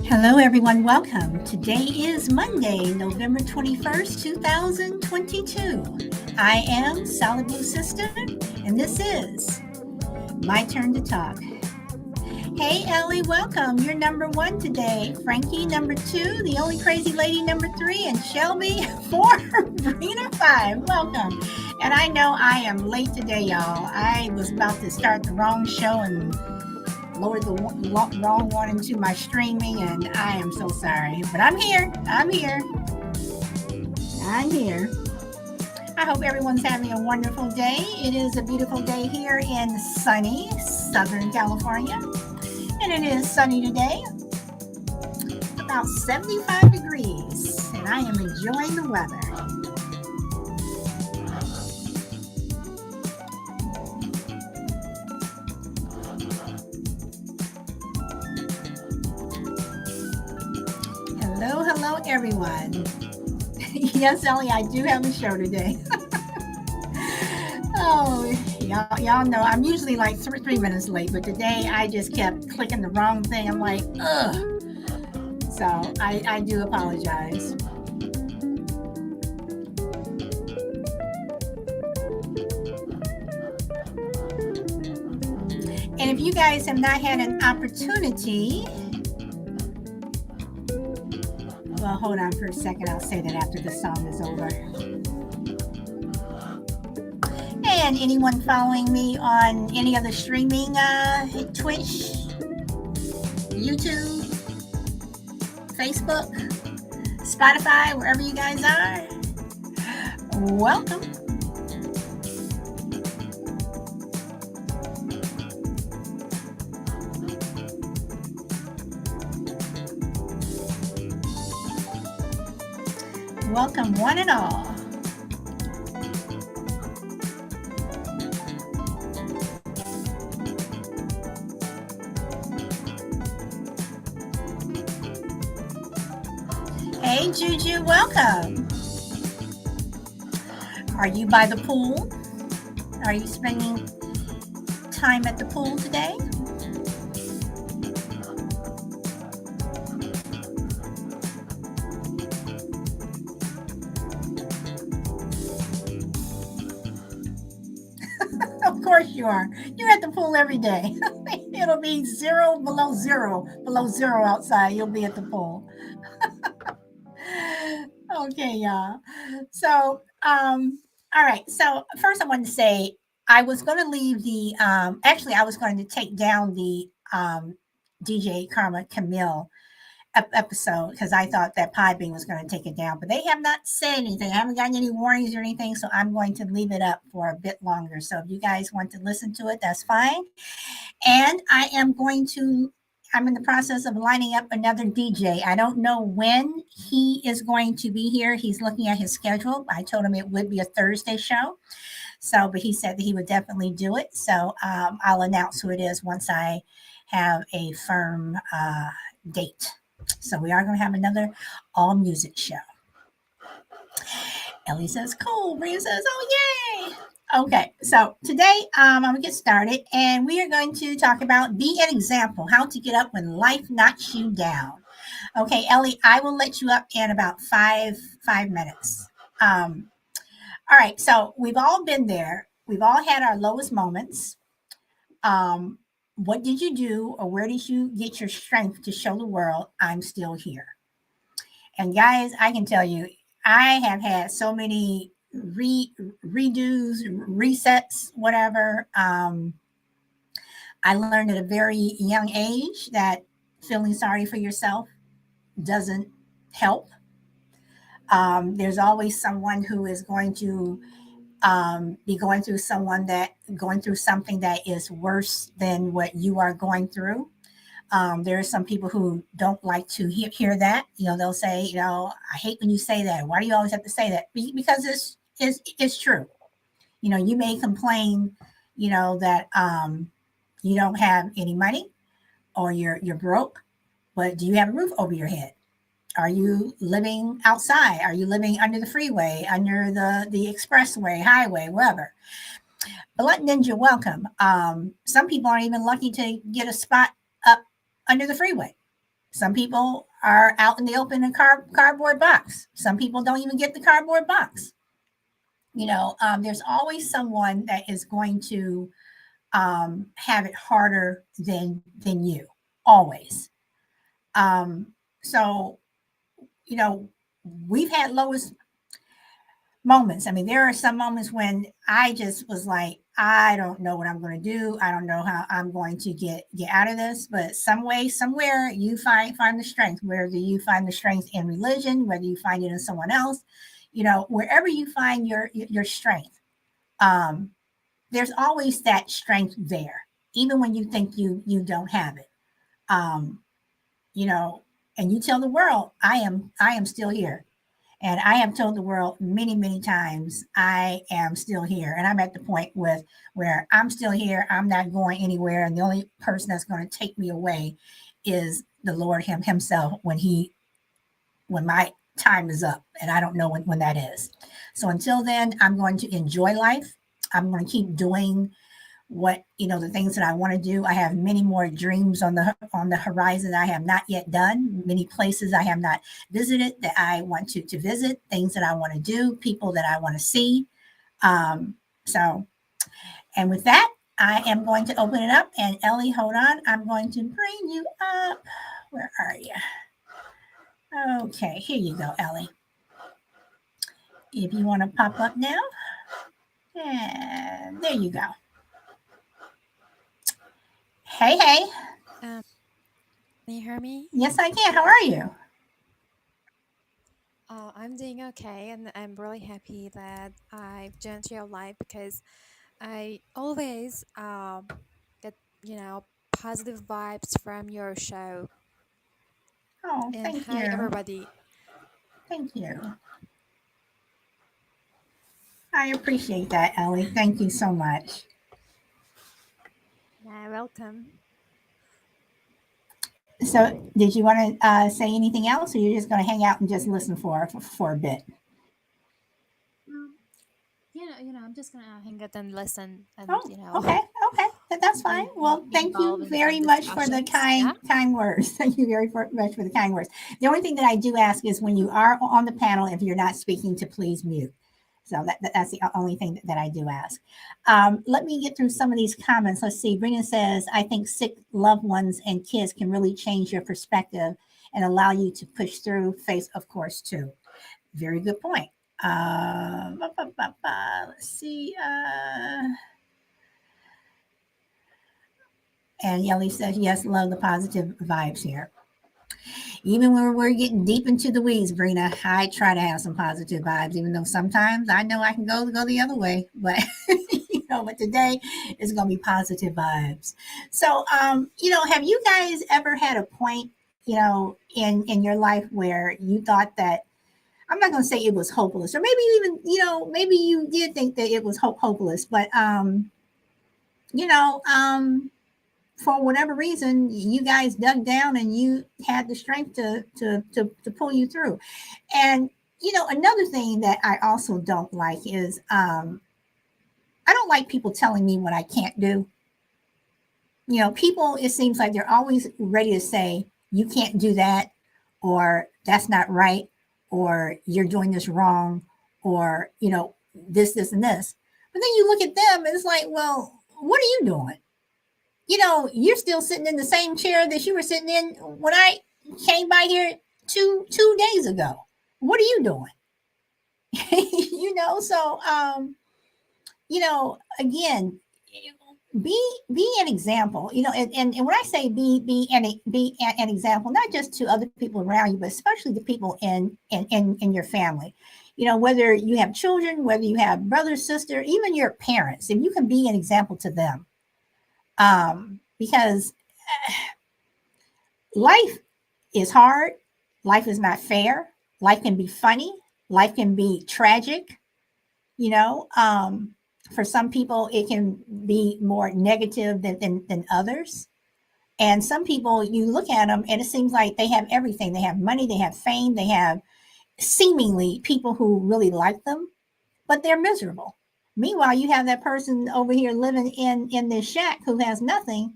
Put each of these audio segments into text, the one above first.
Hello, everyone. Welcome. Today is Monday, November 21st, 2022. I am Solid Blue Sister, and this is My Turn to Talk. Hey, Ellie, welcome. You're number one today. Frankie, number two. The Only Crazy Lady, number three. And Shelby, four. Brina, five. Welcome. And I know I am late today, y'all. I was about to start the wrong show and loaded the wrong one into my streaming, and I am so sorry. But I'm here. I'm here. I'm here. I hope everyone's having a wonderful day. It is a beautiful day here in sunny Southern California. And it is sunny today, about 75 degrees. And I am enjoying the weather. Hello, everyone. Yes, Ellie, I do have a show today. Oh, y'all know I'm usually like three minutes late, but today I just kept clicking the wrong thing. I'm like, ugh. So I do apologize. And if you guys have not had an opportunity, well, hold on for a second. I'll say that after the song is over. And anyone following me on any of the streaming, Twitch, YouTube, Facebook, Spotify, wherever you guys are, welcome. Welcome, one and all. Hey, Juju, welcome. Are you by the pool? Are you spending time at the pool today? Of course you are. You're at the pool every day. It'll be below zero outside. You'll be at the pool. Okay, y'all. So, all right. So first, I wanted to say I was going to leave the. Actually, I was going to take down the DJ Karma Camille episode because I thought that Podbean was going to take it down, but they have not said anything. I haven't gotten any warnings or anything, so I'm going to leave it up for a bit longer. So if you guys want to listen to it, that's fine. And I'm in the process of lining up another DJ. I don't know when he is going to be here. He's looking at his schedule. I told him it would be a Thursday show. So, but he said that he would definitely do it. So I'll announce who it is once I have a firm date. So we are going to have another all music show. Ellie says, cool. Bria says, oh, yay. Okay, so today I'm going to get started, and we are going to talk about Be an Example, how to get up when life knocks you down. Okay, Ellie, I will let you up in about five minutes. All right, so we've all been there. We've all had our lowest moments. What did you do, or where did you get your strength to show the world I'm still here? And guys, I can tell you, I have had so many redos, resets, whatever. I learned at a very young age that feeling sorry for yourself doesn't help. There's always someone who is going to be going through something that is worse than what you are going through. There are some people who don't like to hear that. They'll say, I hate when you say that. Why do you always have to say that? Because it's true. You may complain, that you don't have any money or you're broke, but do you have a roof over your head? Are you living outside? Are you living under the freeway, under the expressway, highway, wherever? Blunt Ninja, welcome. Some people aren't even lucky to get a spot up under the freeway. Some people are out in the open in cardboard box. Some people don't even get the cardboard box. There's always someone that is going to have it harder than you. Always. So you know, we've had lowest moments. I mean, there are some moments when I just was like, I don't know what I'm going to do. I don't know how I'm going to get out of this. But some way, somewhere, you find the strength. Whether you find the strength in religion, whether you find it in someone else, wherever you find your strength, um, there's always that strength there, even when you think you don't have it. Um, you know, and you tell the world, I am still here. And I have told the world many, many times, I am still here. And I'm at the point where I'm still here. I'm not going anywhere. And the only person that's going to take me away is the Lord himself when my time is up. And I don't know when that is. So until then, I'm going to enjoy life. I'm going to keep doing the things that I want to do. I have many more dreams on the horizon I have not yet done, many places I have not visited that I want to visit, things that I want to do, people that I want to see. So and with that, I am going to open it up. And Ellie, hold on, I'm going to bring you up. Where are you? Okay, here you go, Ellie. If you want to pop up now, and there you go. Hey, hey. Can you hear me? Yes, I can. How are you? I'm doing okay, and I'm really happy that I've joined your life because I always get positive vibes from your show. Oh, And thank hi, you. everybody. Thank you. I appreciate that, Ellie. Thank you so much. Yeah, welcome. So, did you want to say anything else, or you're just going to hang out and just listen for a bit? Um, I'm just gonna hang out and listen, and Oh, okay, okay, that's fine. Well, be thank you involved in very some much for the discussions. Yeah. kind words. Thank you much for the kind words. The only thing that I do ask is when you are on the panel, if you're not speaking, to please mute. So that's the only thing that I do ask. Let me get through some of these comments. Let's see. Brennan says, I think sick loved ones and kids can really change your perspective and allow you to push through. Face, of course, too. Very good point. Let's see. And Yelly says, yes, love the positive vibes here. Even when we're getting deep into the weeds, Brina, I try to have some positive vibes, even though sometimes I know I can go the other way. But but today is gonna be positive vibes. So have you guys ever had a point, in your life where you thought that, I'm not gonna say it was hopeless, or maybe even, maybe you did think that it was hopeless, but you know, um for whatever reason, you guys dug down and you had the strength to pull you through. And another thing that I also don't like is, I don't like people telling me what I can't do. People, it seems like they're always ready to say you can't do that, or that's not right, or you're doing this wrong, or this and this. But then you look at them and it's like, well, what are you doing? You're still sitting in the same chair that you were sitting in when I came by here two days ago. What are you doing? So again, be an example. And when I say be an example, not just to other people around you, but especially the people in your family. Whether you have children, whether you have brother, sister, even your parents, if you can be an example to them, because life is hard. Life is not fair. Life can be funny. Life can be tragic. You know, um, for some people, it can be more negative than others. And some people, you look at them and it seems like they have everything. They have money, they have fame, they have seemingly people who really like them, but they're miserable. Meanwhile, you have that person over here living in this shack who has nothing,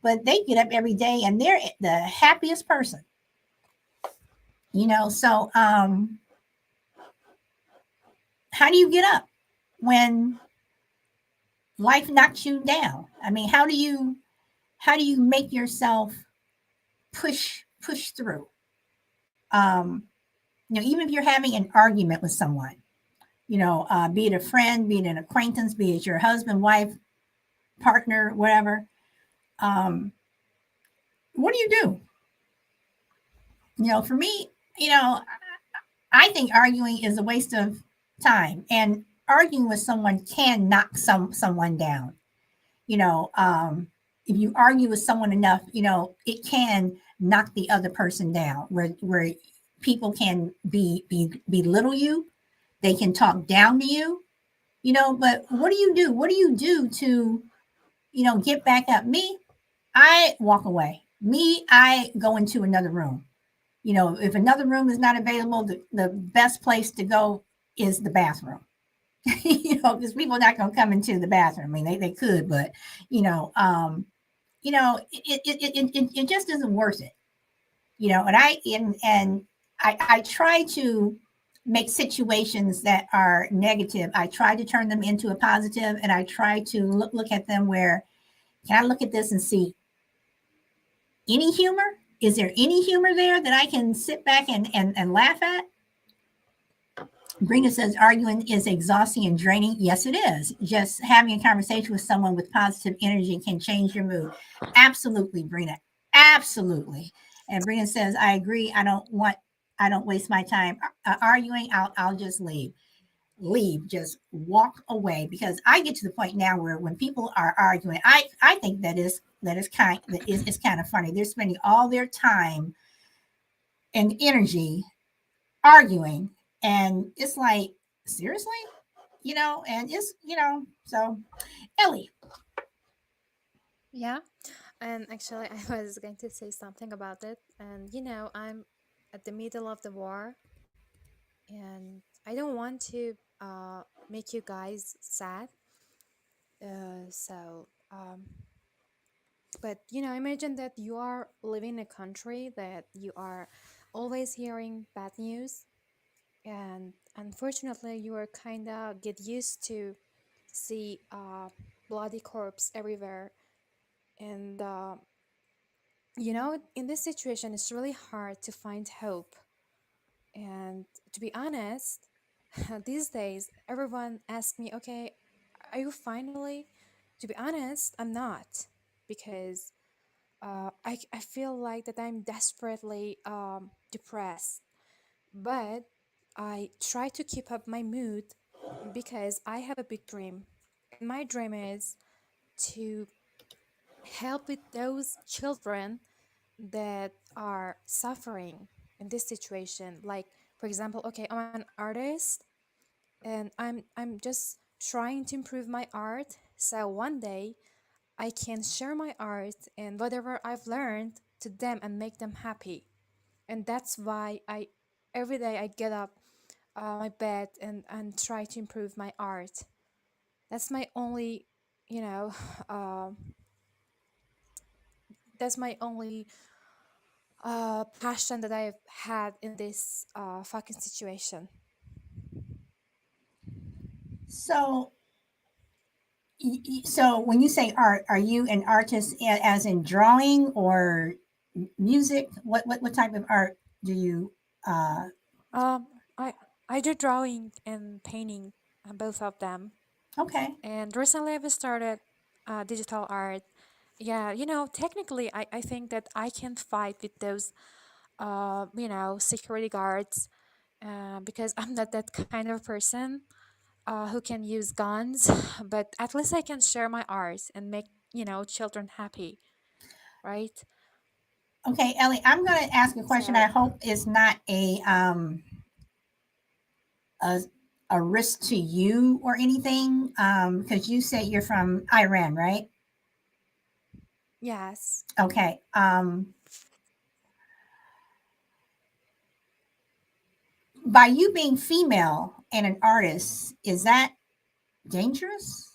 but they get up every day and they're the happiest person. So how do you get up when life knocks you down? I mean, how do you make yourself push through? Um, Even if you're having an argument with someone, be it a friend, be it an acquaintance, be it your husband, wife, partner, whatever. Um, what do you do? For me, you know, I think arguing is a waste of time, and arguing with someone can knock someone down. You know, if you argue with someone enough, it can knock the other person down. Where people can belittle you, they can talk down to you. But what do you do? What do you do to get back up? Me, I walk away. Me, I go into another room. If another room is not available, the best place to go is the bathroom. Because people are not going to come into the bathroom. I mean, they could, but you know, um, it just isn't worth it. And I try to make situations that are negative. I try to turn them into a positive, and I try to look at them where can I look at this and see any humor? Is there any humor there that I can sit back and laugh at? Brina says arguing is exhausting and draining. Yes, it is. Just having a conversation with someone with positive energy can change your mood. Absolutely, Brina. Absolutely. And Brina says, I agree. I don't waste my time arguing. I'll just leave, just walk away, because I get to the point now where when people are arguing, I think that is kind of funny. They're spending all their time and energy arguing, and it's like, seriously, and it's so Ellie. Yeah. And actually, I was going to say something about it. And I'm at the middle of the war, and I don't want to make you guys sad. But imagine that you are living in a country that you are always hearing bad news, and unfortunately, you are kind of get used to see bloody corpse everywhere. And in this situation, it's really hard to find hope. And to be honest, these days, everyone asks me, okay, are you finally? To be honest, I'm not, because I feel like that I'm desperately depressed. But I try to keep up my mood because I have a big dream. And my dream is to help with those children that are suffering in this situation. Like, for example, okay, I'm an artist, and I'm just trying to improve my art, so one day I can share my art and whatever I've learned to them and make them happy. And that's why I every day I get up my bed and try to improve my art. That's my only, you know, uh, that's my only passion that I've had in this fucking situation. So so when you say art, are you an artist as in drawing or music? What type of art do you Um, I I do drawing and painting, both of them. okay. And recently I've started digital art. Yeah, technically I think that I can fight with those, security guards, because I'm not that kind of person who can use guns. But at least I can share my art and make, children happy, right? Okay, Ellie, I'm going to ask a question. I So, hope it's not a a risk to you or anything, because you said you're from Iran, right? yes. Okay. By you being female and an artist, is that dangerous?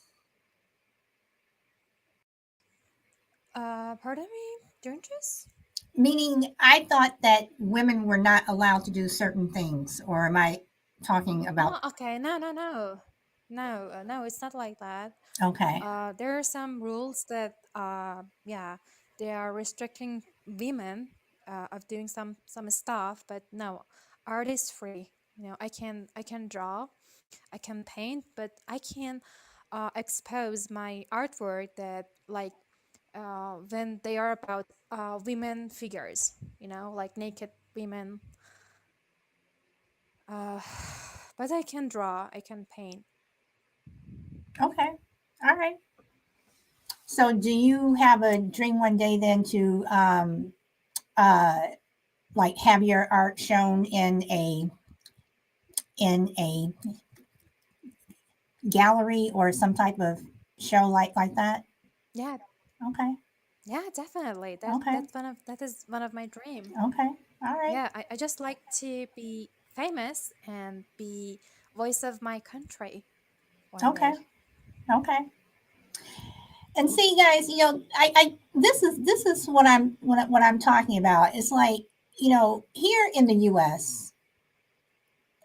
Pardon me, Junches? Meaning, I thought that women were not allowed to do certain things, or am I talking Oh, about? okay. No, no, no. No, no, it's not like that. Okay, There are some rules that, yeah, they are restricting women of doing some stuff, but no, art is free. I can draw, I can paint, but I can expose my artwork that like when they are about women figures, like naked women. Uh, but I can draw, I can paint. okay, all right. So, do you have a dream one day then to uh, like have your art shown in a gallery or some type of show like that? Yeah, Okay, yeah, definitely. That okay, that's one of that is one of my dream. okay, all right, Yeah, I just like to be famous and be voice of my country one okay, day. okay. And see, guys, I this is what I'm talking about. It's like, here in the U.S.,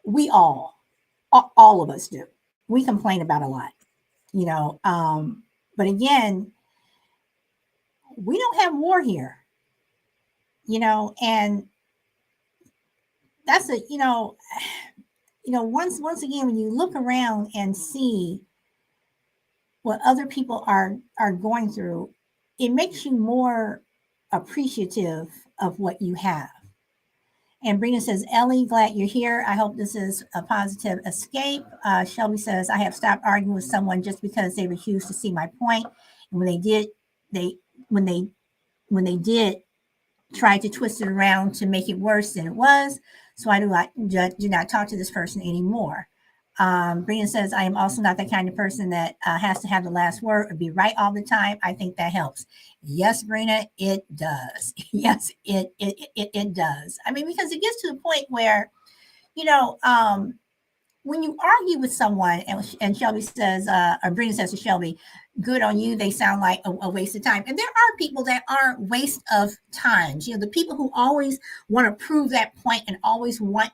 we all of us do. We complain about a lot, you know. But again, we don't have war here, and that's once again, when you look around and see what other people are going through, it makes you more appreciative of what you have. And Brina says, Ellie, glad you're here. I hope this is a positive escape. Shelby says, I have stopped arguing with someone just because they refused to see my point. And they when they when they did try to twist it around to make it worse than it was. So I do not talk to this person anymore. Brian says, I am also not the kind of person that has to have the last word or be right all the time. I think that helps. Yes, Brina, it does. Yes, it does. I mean, because it gets to the point where, you know, um, when you argue with someone, and Shelby says, or Brina says to Shelby, good on you, they sound like a waste of time. And there are people that are waste of times. The people who always want to prove that point and always want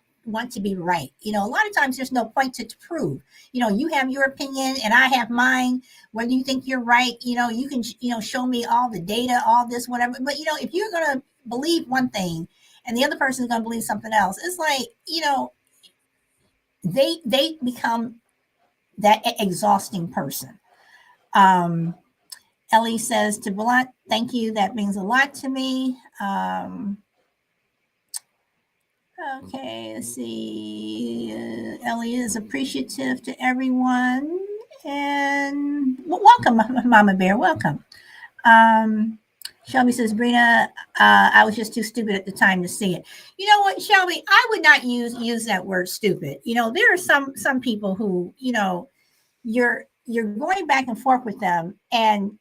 to be right. A lot of times there's no point to prove. You have your opinion and I have mine. Whether you think you're right, you can show me all the data, all this, whatever. But if you're gonna believe one thing and the other person is gonna believe something else, it's like, they become that exhausting person. Um, Ellie says to Blunt, thank you. That means a lot to me. Okay, let's see. Ellie is appreciative to everyone. And welcome, Mama Bear. Welcome. Um, Shelby says, Brina, I was just too stupid at the time to see it. You know what, Shelby? I would not use that word stupid. There are some people who, you're going back and forth with them, and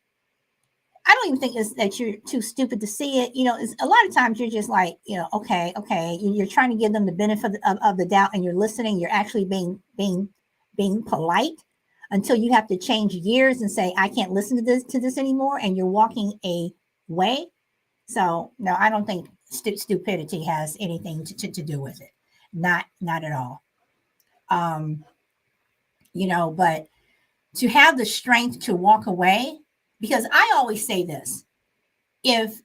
I don't even think it's that you're too stupid to see it. It's, a lot of times you're just like, okay. You're trying to give them the benefit of the doubt, and you're listening. You're actually being polite until you have to change gears and say, I can't listen to this anymore, and you're walking away. So no, I don't think stupidity has anything to do with it. Not at all. Um, but to have the strength to walk away, because I always say this: if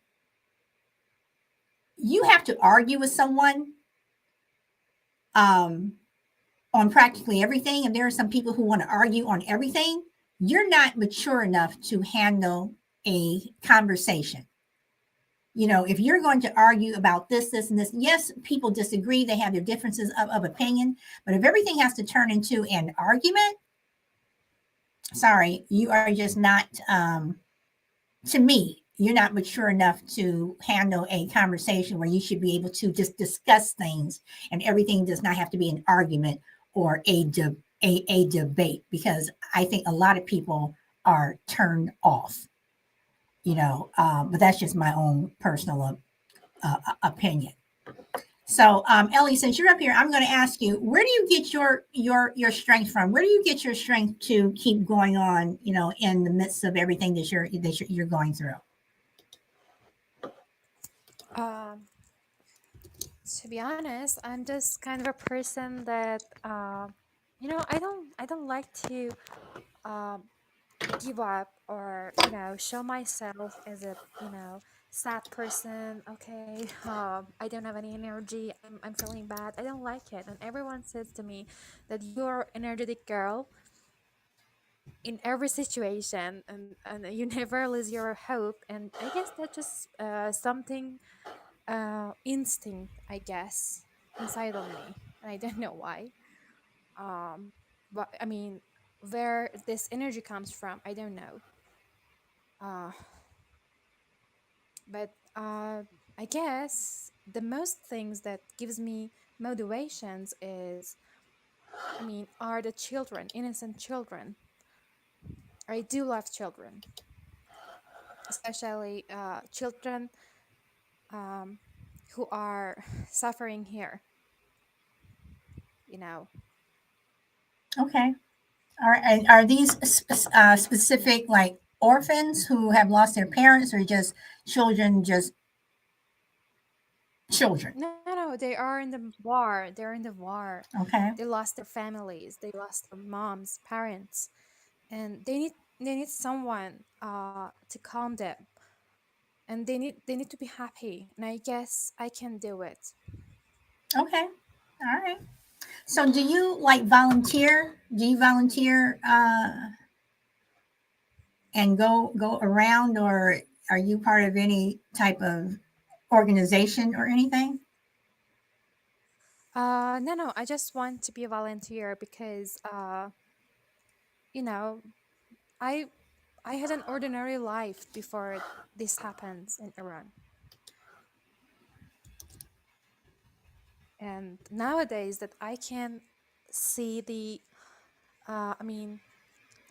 you have to argue with someone um, on practically everything, and there are some people who want to argue on everything, you're not mature enough to handle a conversation. If you're going to argue about this, and this, yes, people disagree, they have their differences of opinion, but if everything has to turn into an argument, sorry, you are just not, to me, you're not mature enough to handle a conversation where you should be able to just discuss things, and everything does not have to be an argument or a debate, because I think a lot of people are turned off, but that's just my own personal opinion. So, Ellie, since you're up here, I'm going to ask you: where do you get your strength from? Where do you get your strength to keep going on? In the midst of everything that you're going through. Um, to be honest, I'm just kind of a person that I don't like to um give up or show myself as a sad person. Okay, I don't have any energy. I'm feeling bad. I don't like it. And everyone says to me that you're energetic girl in every situation, and you never lose your hope. And I guess that's just something instinct, I guess, inside of me, and I don't know why. Um, but I mean, where this energy comes from, I don't know. Uh, but I guess the most things that gives me motivations is, are the children, innocent children. I do love children, especially children um, who are suffering here. You know, Okay. Are these specific like orphans who have lost their parents, or just children? Just children. no, they are in the war. They're in the war. Okay. They lost their families. They lost their moms, parents, and they need someone to calm them, and they need to be happy. And I guess I can do it. Okay. All right. So, do you like volunteer? Do you volunteer and go around, or are you part of any type of organization or anything? No, I just want to be a volunteer because you know, I I had an ordinary life before this happens in Iran. And nowadays that I can see the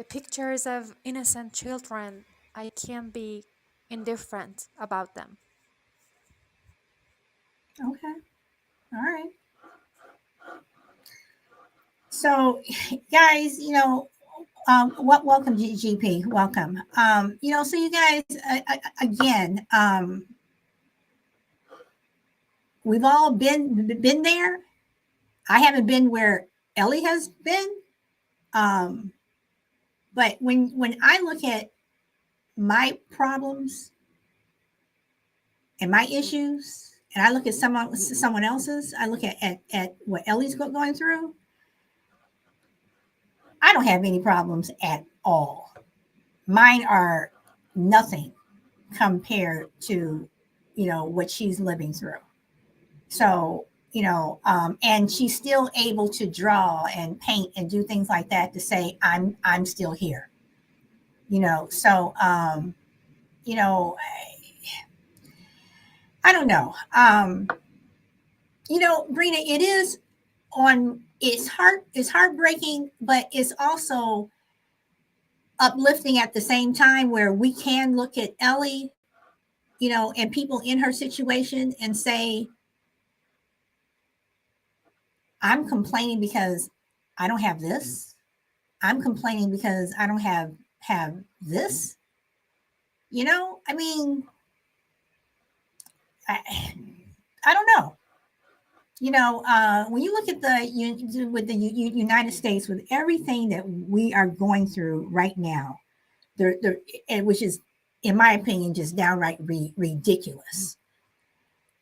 pictures of innocent children, I can be indifferent about them. Okay. All right. So, guys, welcome GP, welcome. So you guys, again, we've all been there. I haven't been where Ellie has been, um, but when I look at my problems and my issues, and I look at someone else's, I look at what Ellie's going through. I don't have any problems at all. Mine are nothing compared to what she's living through. So and she's still able to draw and paint and do things like that to say I'm still here. So you know I don't know. Brina, it's heartbreaking, but it's also uplifting at the same time, where we can look at Ellie, and people in her situation and say, I'm complaining because I don't have this. I'm complaining because I don't have this. I mean, I, I don't know. When you look at with the United States, with everything that we are going through right now, which is, in my opinion, just downright ridiculous.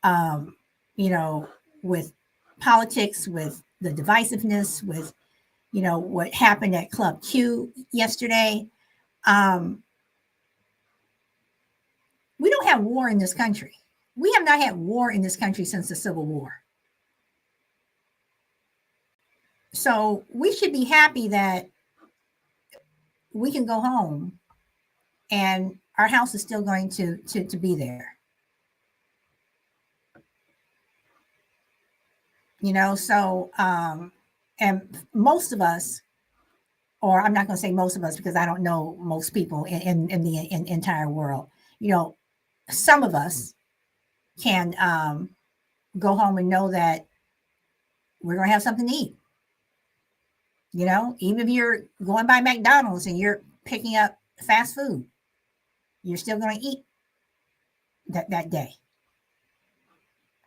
Um, you know, with politics, with the divisiveness, with what happened at Club Q yesterday. Um, we don't have war in this country. We have not had war in this country since the Civil War. So we should be happy that we can go home and our house is still going to be there. So and most of us, or I'm not going to say most of us because I don't know most people in the entire world. Some of us can go home and know that we're going to have something to eat. Even if you're going by McDonald's and you're picking up fast food, you're still going to eat that day.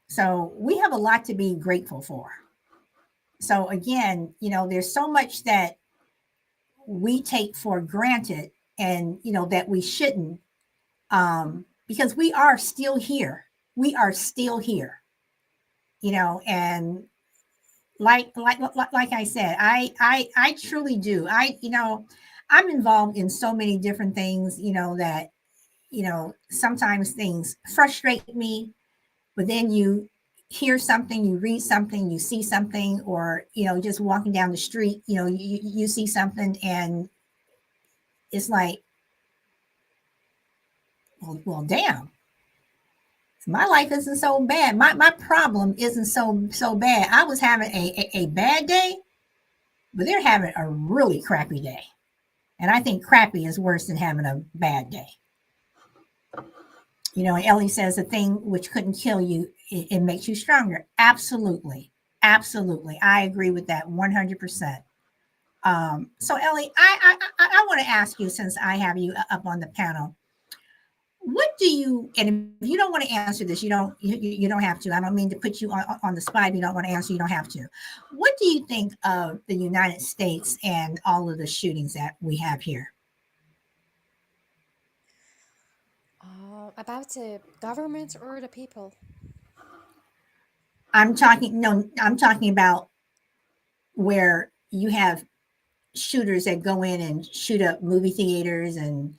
So we have a lot to be grateful for. So again, there's so much that we take for granted, and that we shouldn't, because we are still here. We are still here, and like I said, I truly do. I'm involved in so many different things, that sometimes things frustrate me, but then you hear something, you read something, you see something, or just walking down the street, you see something, and it's like, well, damn, my life isn't so bad. My problem isn't so bad. I was having a bad day, but they're having a really crappy day. And I think crappy is worse than having a bad day. And Ellie says the thing which couldn't kill you, it makes you stronger. Absolutely. Absolutely. I agree with that 100%. So Ellie, I want to ask you, since I have you up on the panel, what do you, and if you don't want to answer this, you don't have to. I don't mean to put you on the spot. If you don't want to answer, you don't have to. What do you think of the United States and all of the shootings that we have here? About the government or the people? I'm talking about where you have shooters that go in and shoot up movie theaters and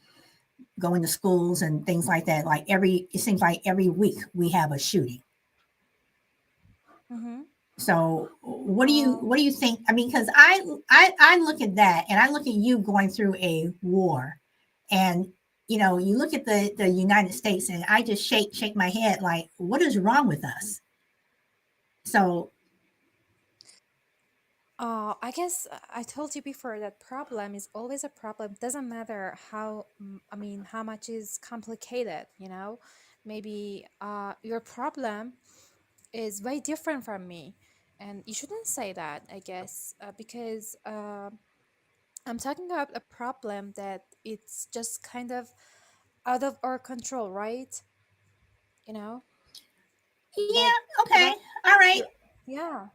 go into schools and things like that. It seems like every week we have a shooting. Mm-hmm. So Uh, what do you think? I mean, because I look at that, and I look at you going through a war, and you look at the United States, and I just shake my head like, what is wrong with us? So I guess I told you before that problem is always a problem. Doesn't matter how, I mean, how much is complicated, you know? Maybe your problem is way different from me. And you shouldn't say that, I guess, because I'm talking about a problem that it's just kind of out of our control, right? You know? But yeah, okay, about all right. your, yeah.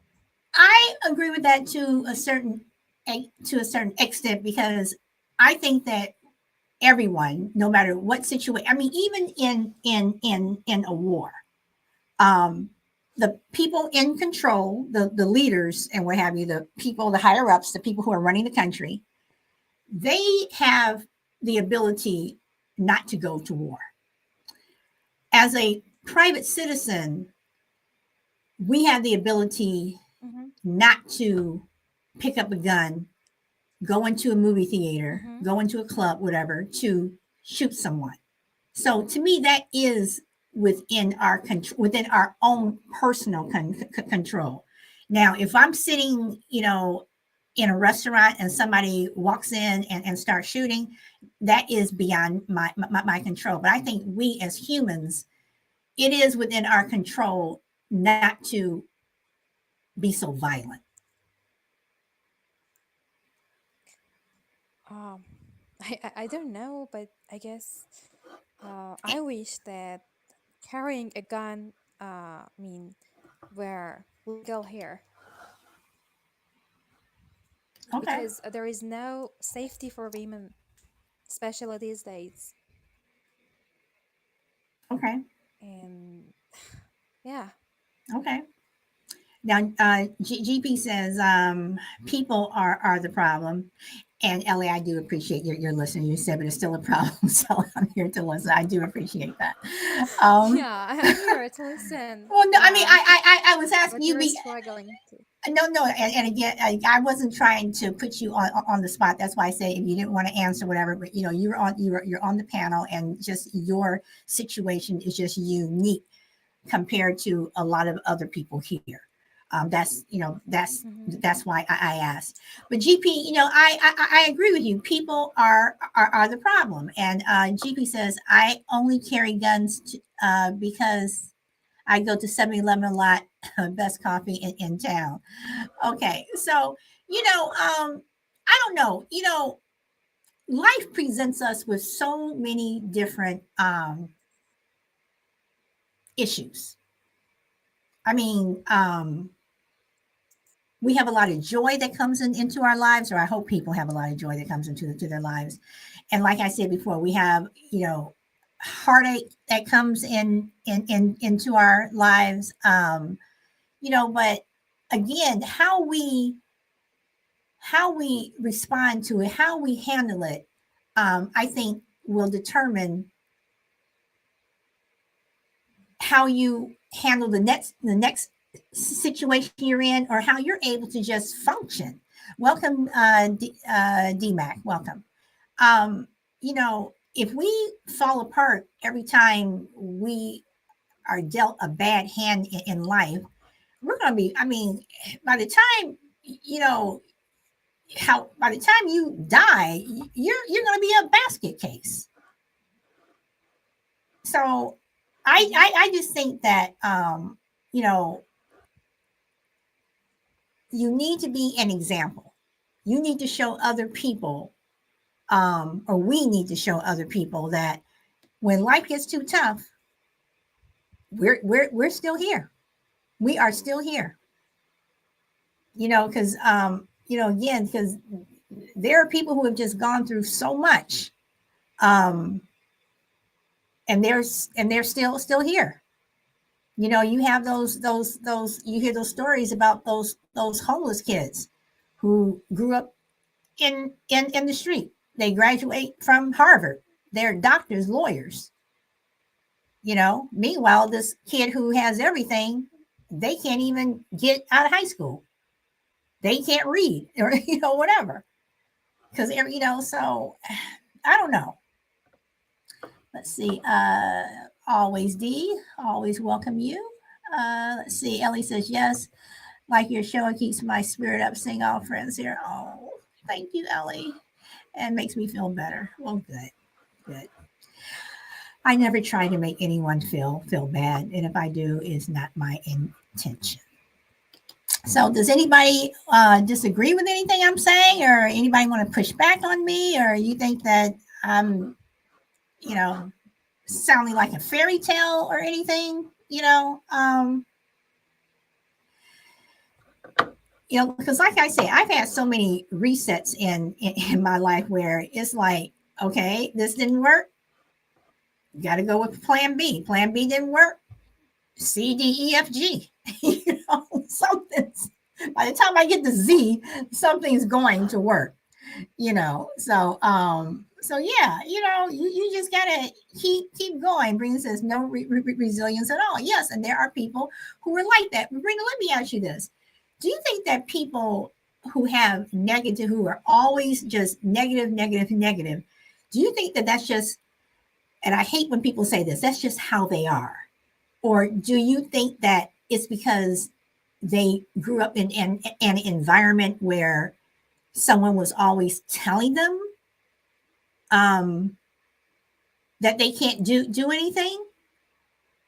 I agree with that to a certain extent, because I think that everyone, no matter what situation, I mean, even in a war, um, the people in control, the leaders and what have you, the people, the higher ups, the people who are running the country, they have the ability not to go to war. As a private citizen, we have the ability Mm-hmm. not to pick up a gun, go into a movie theater, Mm-hmm. go into a club, whatever, to shoot someone. So to me, that is within our own personal control. Now, if I'm sitting, in a restaurant and somebody walks in and starts shooting, that is beyond my control. But I think we as humans, it is within our control not to be so violent. Um, I don't know, but I guess I wish that carrying a gun, I mean, were legal here Okay. because there is no safety for women, especially these days. Okay. And yeah, Okay. Now, GP says people are the problem. And Ellie, I do appreciate your listening. You said, but it's still a problem. So I'm here to listen. I do appreciate that. Um, yeah, I'm here to listen. well, no, I mean, I was What asking you, you're struggling to. no, no. And again, I wasn't trying to put you on the spot. That's why I say if you didn't want to answer, whatever, but you're on the panel, and just your situation is just unique compared to a lot of other people here. That's Mm-hmm. that's why I asked. But GP, I agree with you. People are the problem. And GP says I only carry guns because I go to 7-Eleven a lot. Best coffee in town. Okay, so I don't know. Life presents us with so many different issues. I mean, we have a lot of joy that comes into our lives, or I hope people have a lot of joy that comes to their lives. And like I said before, we have, heartache that comes into our lives. But again, how we respond to it, how we handle it, I think will determine how you handle the next situation you're in, or how you're able to just function. Welcome, DMAC. Welcome. If we fall apart every time we are dealt a bad hand in life, we're going to be. I mean, by the time you know by the time you die, you're going to be a basket case. So, I just think that you know you need to be an example. You need to show other people, or we need to show other people that when life gets too tough, we're still here. We are still here. Because again, because there are people who have just gone through so much, um, and they're still here. You have those you hear those stories about those homeless kids who grew up in the street. They graduate from Harvard. They're doctors, lawyers. Meanwhile, this kid who has everything, they can't even get out of high school. They can't read, or whatever. Because so I don't know. Let's see. Always D, always welcome you. Let's see. Ellie says yes. Like your show, it keeps my spirit up. Seeing all friends here. Oh, thank you, Ellie. And makes me feel better. Well, good, good. I never try to make anyone feel bad, and if I do, it's not my intention. So, does anybody disagree with anything I'm saying, or anybody want to push back on me, or you think that I'm, you know, sounding like a fairy tale or anything? Because like I say, I've had so many resets in my life where it's like, okay, this didn't work. Got to go with plan B. Plan B didn't work. C, D, E, F, G. Something's, by the time I get to Z, something's going to work. So yeah, you just gotta keep going. Brina says no resilience at all. Yes, and there are people who are like that. Brina, let me ask you this: do you think that people who are always just negative, negative, negative, do you think that that's just, and I hate when people say this, that's just how they are? Or do you think that it's because they grew up in an environment where someone was always telling them um, that they can't do anything?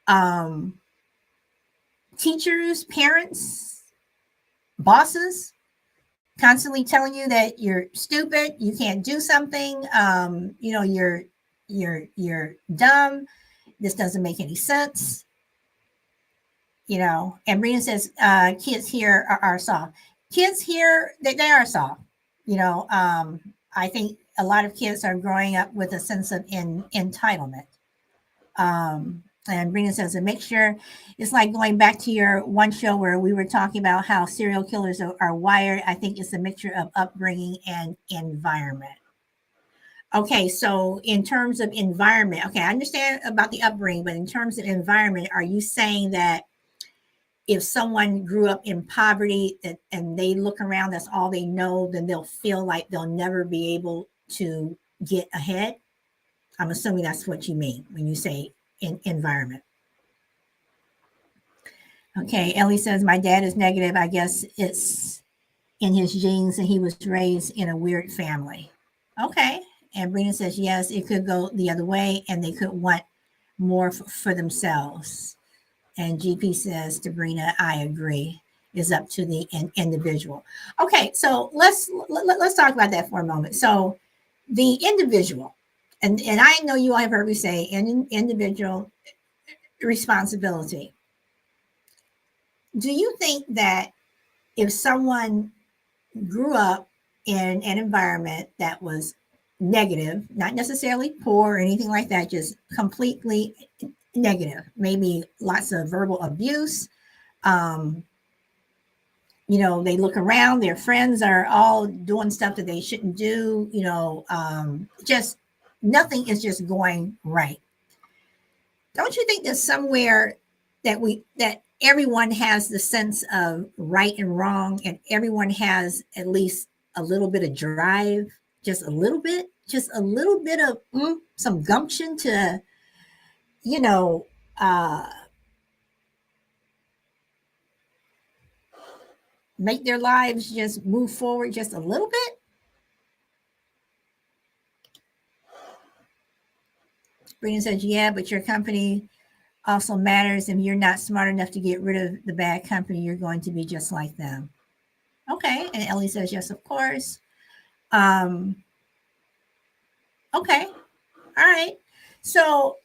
Um, Teachers, parents, bosses constantly telling you that you're stupid, you can't do something, you're dumb, this doesn't make any sense. And Rena says, kids here are soft. Kids here, they are soft. I think a lot of kids are growing up with a sense of entitlement. And Rena says, and make sure it's like going back to your one show where we were talking about how serial killers are wired. I think it's a mixture of upbringing and environment. Okay, so in terms of environment, okay, I understand about the upbringing, but in terms of environment, are you saying that if someone grew up in poverty and they look around, that's all they know, then they'll feel like they'll never be able to get ahead? I'm assuming that's what you mean when you say environment. Okay, Ellie says, my dad is negative. I guess it's in his genes and he was raised in a weird family. Okay. And Brina says, yes, it could go the other way and they could want more for themselves. And GP says to Brina, I agree, is up to the individual. Okay, so let's talk about that for a moment. So the individual, and I know you all have heard me say, individual responsibility. do you think that if someone grew up in an environment that was negative, not necessarily poor or anything like that, just completely negative, maybe lots of verbal abuse, um, they look around, their friends are all doing stuff that they shouldn't do, just nothing is just going right. Don't you think there's somewhere that everyone has the sense of right and wrong, and everyone has at least a little bit of drive, just a little bit of some gumption to, you know, uh, make their lives just move forward just a little bit? Brina says, yeah, but your company also matters. If you're not smart enough to get rid of the bad company, you're going to be just like them. Okay. And Ellie says, yes, of course. Um, okay. All right. So,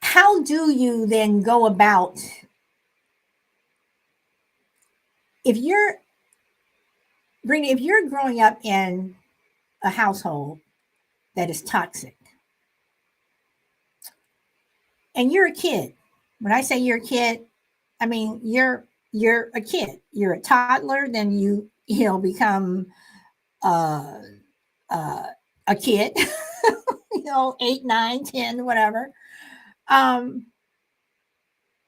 how do you then go about if you're Brina, if you're growing up in a household that is toxic and you're a kid? When I say you're a kid, I mean you're a kid. You're a toddler, then you become uh, uh, a kid, 8, 9, 10, whatever. Um,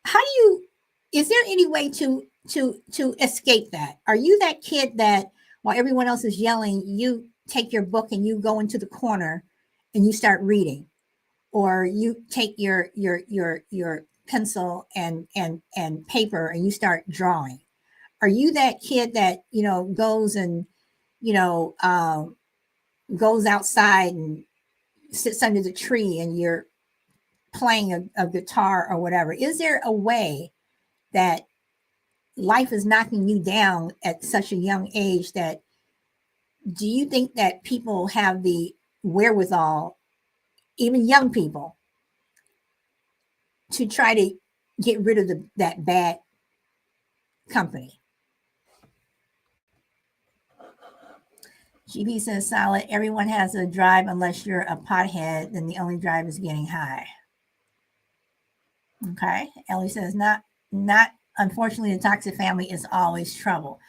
how do you? Is there any way to escape that? Are you that kid that while everyone else is yelling, you take your book and you go into the corner and you start reading, or you take your pencil and paper and you start drawing? Are you that kid that goes and you know um, goes outside and sits under the tree and you're playing a guitar or whatever? Is there a way that life is knocking you down at such a young age that do you think that people have the wherewithal, even young people, to try to get rid of that bad company? GB says, solid. Everyone has a drive unless you're a pothead, then the only drive is getting high. Okay. Ellie says, not unfortunately, the toxic family is always trouble.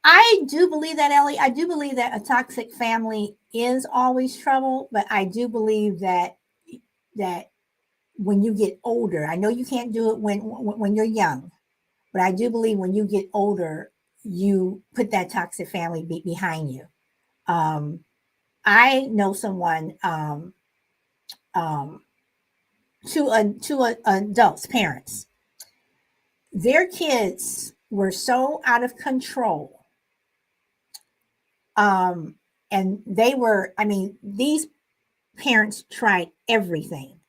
I do believe that, Ellie. I do believe that a toxic family is always trouble, but I do believe that when you get older, I know you can't do it when you're young, but I do believe when you get older, you put that toxic family behind you. Um, I know someone, um, two adults, parents. Their kids were so out of control, um, and they were. I mean, these parents tried everything,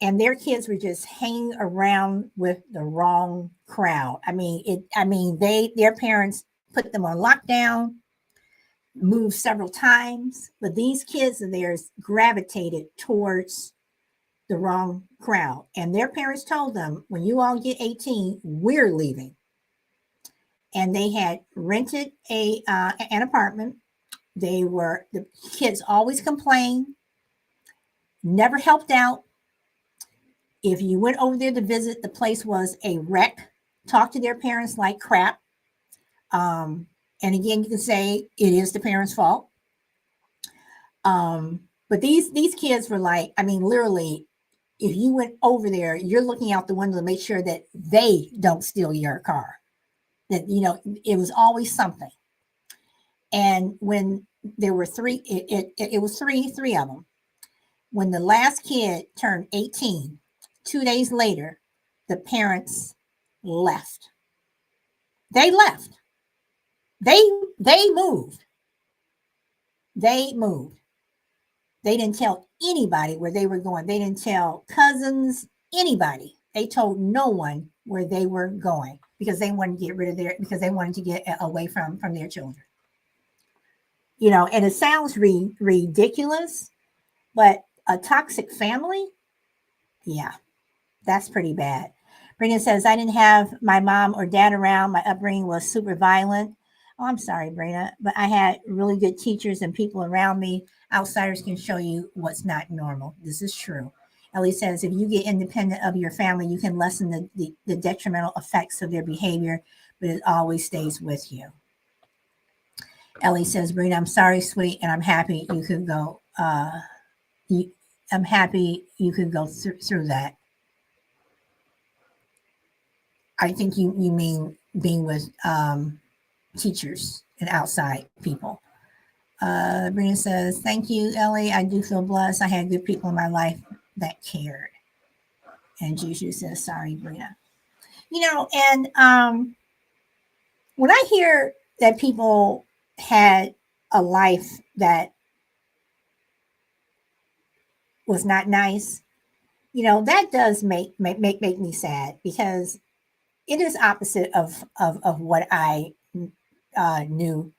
and their kids were just hanging around with the wrong crowd. Their parents put them on lockdown, moved several times, but these kids of theirs gravitated towards the wrong crowd. And their parents told them, when you all get 18, we're leaving. And they had rented an apartment. The kids always complained, never helped out. If you went over there to visit, the place was a wreck. Talk to their parents like crap. And again, you can say it is the parents' fault. But these kids were like, I mean, literally, if you went over there, you're looking out the window to make sure that they don't steal your car. That it was always something. And when there were it was three of them. When the last kid turned 18, 2 days later, the parents left. They left. They they moved. They moved. They didn't tell anybody where they were going. They didn't tell cousins, anybody. They told no one where they were going because they wanted to get rid of because they wanted to get away from their children. And it sounds ridiculous, but a toxic family Yeah, that's pretty bad. Brina says, I didn't have my mom or dad around. My upbringing was super violent. Oh, I'm sorry, Brina, but I had really good teachers and people around me. Outsiders can show you what's not normal. This is true. Ellie says, if you get independent of your family, you can lessen the detrimental effects of their behavior, but it always stays with you. Ellie says, Brina, I'm sorry, sweet, and I'm happy you could go. You, I'm happy you could go through that. I think you mean being with teachers and outside people. Brina says, thank you, Ellie. I do feel blessed. I had good people in my life that cared. And Juju says, sorry, Brina. And when I hear that people had a life that was not nice, that does make me sad because it is opposite of what I knew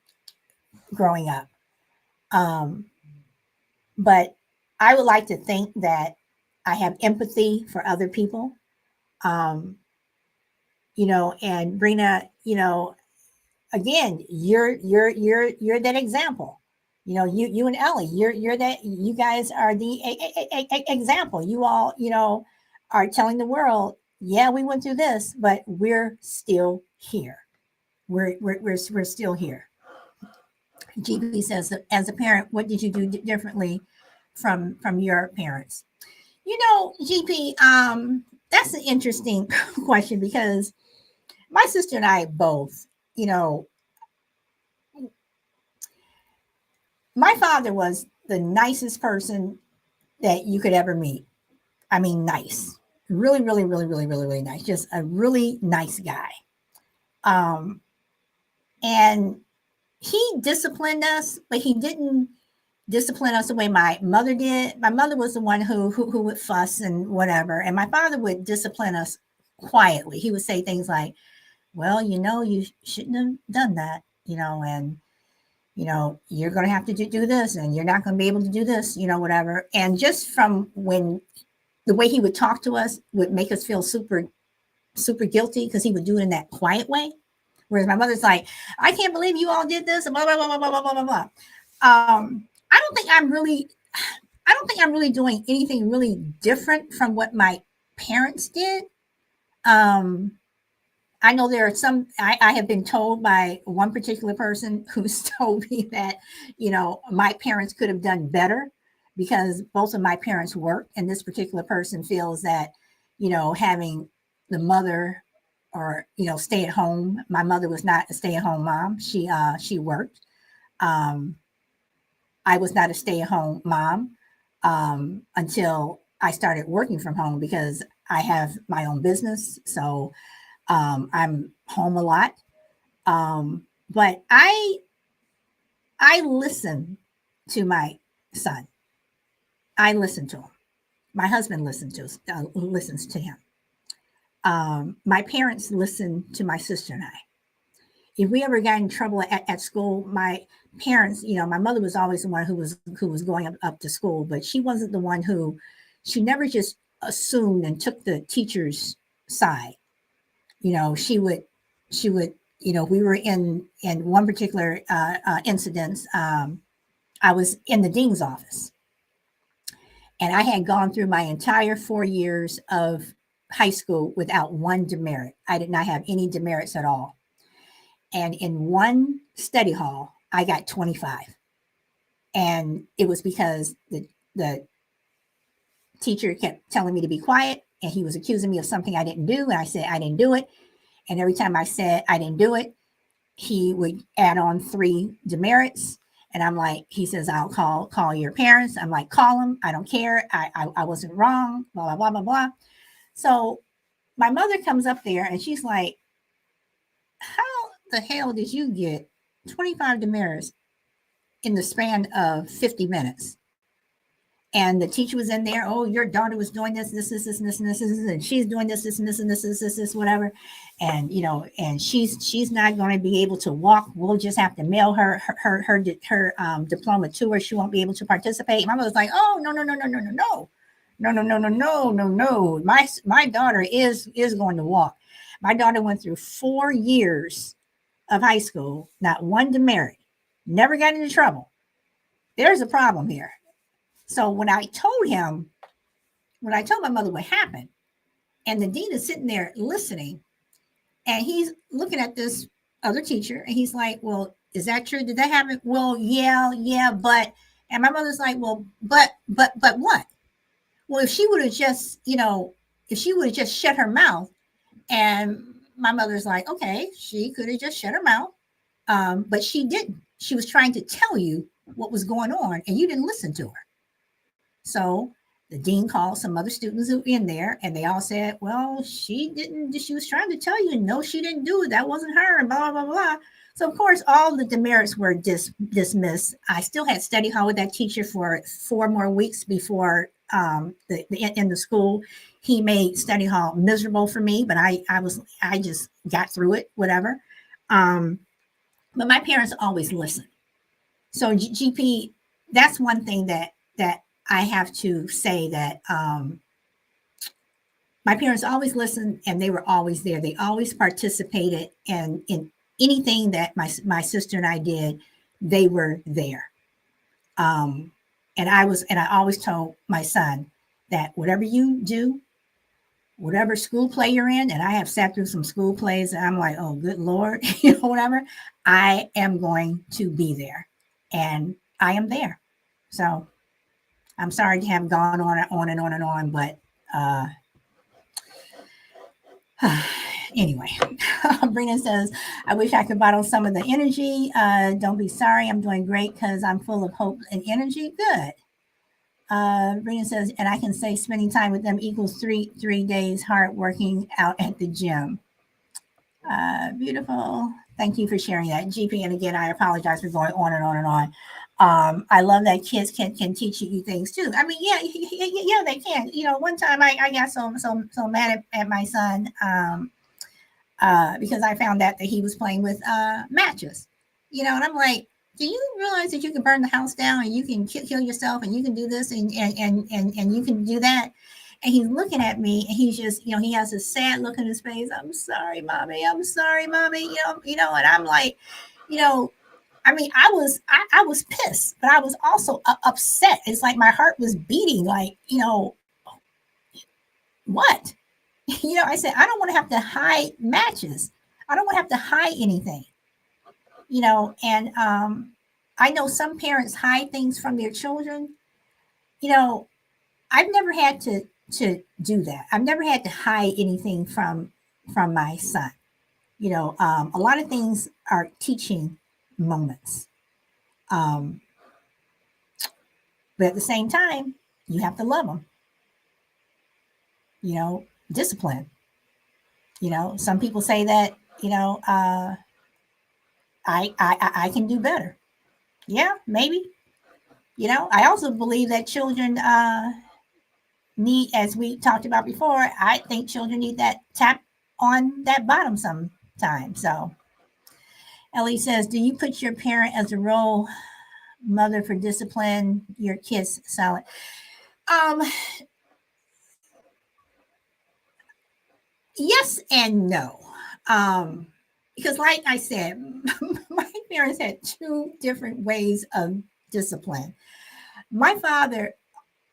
growing up. Um, but I would like to think that I have empathy for other people. Um, and Brina, again, you're that example. You and Ellie, you're that. You guys are the example. You all, are telling the world, yeah, we went through this, but we're still here. We're still here. GP says that as a parent, what did you do differently from your parents? GP, that's an interesting question because my sister and I both, my father was the nicest person that you could ever meet. I mean, nice, really, really, really, really, really, really nice. Just a really nice guy. Um, and he disciplined us, but he didn't discipline us the way my mother did. My mother was the one who would fuss and whatever, and my father would discipline us quietly. He would say things like, "Well, you shouldn't have done that," and you're going to have to do this, and you're not going to be able to do this, whatever. And just from when the way he would talk to us would make us feel super super guilty because he would do it in that quiet way. Whereas my mother's like, I can't believe you all did this, and blah blah blah blah blah blah blah blah. I don't think I don't think I'm really doing anything really different from what my parents did. Um, I know there are some, I have been told by one particular person who's told me that, my parents could have done better because both of my parents worked. And this particular person feels that, having the mother or, stay at home. My mother was not a stay at home mom. She worked. Um, I was not a stay at home mom until I started working from home because I have my own business. So I'm home a lot. But I listen to my son. I listen to him. My husband listens to him. My parents listen to my sister and I. If we ever got in trouble at school, my parents, my mother was always the one who was going up to school, but she wasn't the one she never just assumed and took the teacher's side. She would we were in one particular incident. I was in the dean's office, and I had gone through my entire 4 years of high school without one demerit. I did not have any demerits at all. And in one study hall, I got 25. And it was because the teacher kept telling me to be quiet, and he was accusing me of something I didn't do. And I said I didn't do it. And every time I said I didn't do it, he would add on 3 demerits. And I'm like, he says, I'll call your parents. I'm like, call them. I don't care. I wasn't wrong, blah, blah, blah, blah, blah. So my mother comes up there and she's like, how the hell did you get 25 demerits in the span of 50 minutes? And the teacher was in there. Oh, your daughter was doing this, and she's doing this, whatever. And and she's not going to be able to walk. We'll just have to mail her diploma to her. She won't be able to participate. My mother was like, oh, no, no, no, no, no, no, no. No, no, no, no, no, no, no. My daughter is going to walk. My daughter went through 4 years of high school, not one demerit, never got into trouble. There's a problem here. So when I told my mother what happened, and the dean is sitting there listening, and he's looking at this other teacher, and he's like, "Well, is that true? Did that happen?" Well, yeah, yeah, but. And my mother's like, "Well, but what?" Well, if she would have just, if she would have just shut her mouth, and my mother's like, okay, she could have just shut her mouth, but she didn't. She was trying to tell you what was going on, and you didn't listen to her. So the dean called some other students who were in there, and they all said, well, she didn't, she was trying to tell you, no, she didn't do it. That wasn't her, and blah, blah, blah. So, of course, all the demerits were dismissed. I still had study hall with that teacher for 4 more weeks before in the school. He made study hall miserable for me, but I just got through it, whatever. Um, but my parents always listened. So GP, that's one thing that I have to say that my parents always listened and they were always there. They always participated in anything that my sister and I did. They were there. Um, and I always told my son that whatever you do, whatever school play you're in, and I have sat through some school plays and I'm like, oh, good Lord, whatever, I am going to be there. And I am there. So I'm sorry to have gone on and on and on, but uh, anyway, Brina says, I wish I could bottle some of the energy. Don't be sorry. I'm doing great because I'm full of hope and energy. Good. Brina says, and I can say spending time with them equals three days hard working out at the gym. Beautiful. Thank you for sharing that, GP. And again, I apologize for going on and on and on. I love that kids can teach you things too. I mean, yeah, they can. One time I got so mad at my son because I found out that he was playing with matches. And I'm like, do you realize that you can burn the house down and you can kill yourself and you can do this and you can do that? And he's looking at me and he's just, he has a sad look in his face. I'm sorry, mommy. I'm sorry, mommy. And I'm like, I mean, I was pissed, but I was also upset. It's like my heart was beating, like, what? I said, I don't want to have to hide matches. I don't want to have to hide anything, and I know some parents hide things from their children. You know, I've never had to do that. I've never had to hide anything from my son. A lot of things are teaching moments. Um, but at the same time, you have to love them. Discipline. Some people say that, I can do better. Yeah, maybe. I also believe that children need, as we talked about before, I think children need that tap on that bottom sometime. So Ellie says, do you put your parent as a role mother for discipline your kids silent? Um, yes and no. Because like I said, my parents had two different ways of discipline. My father,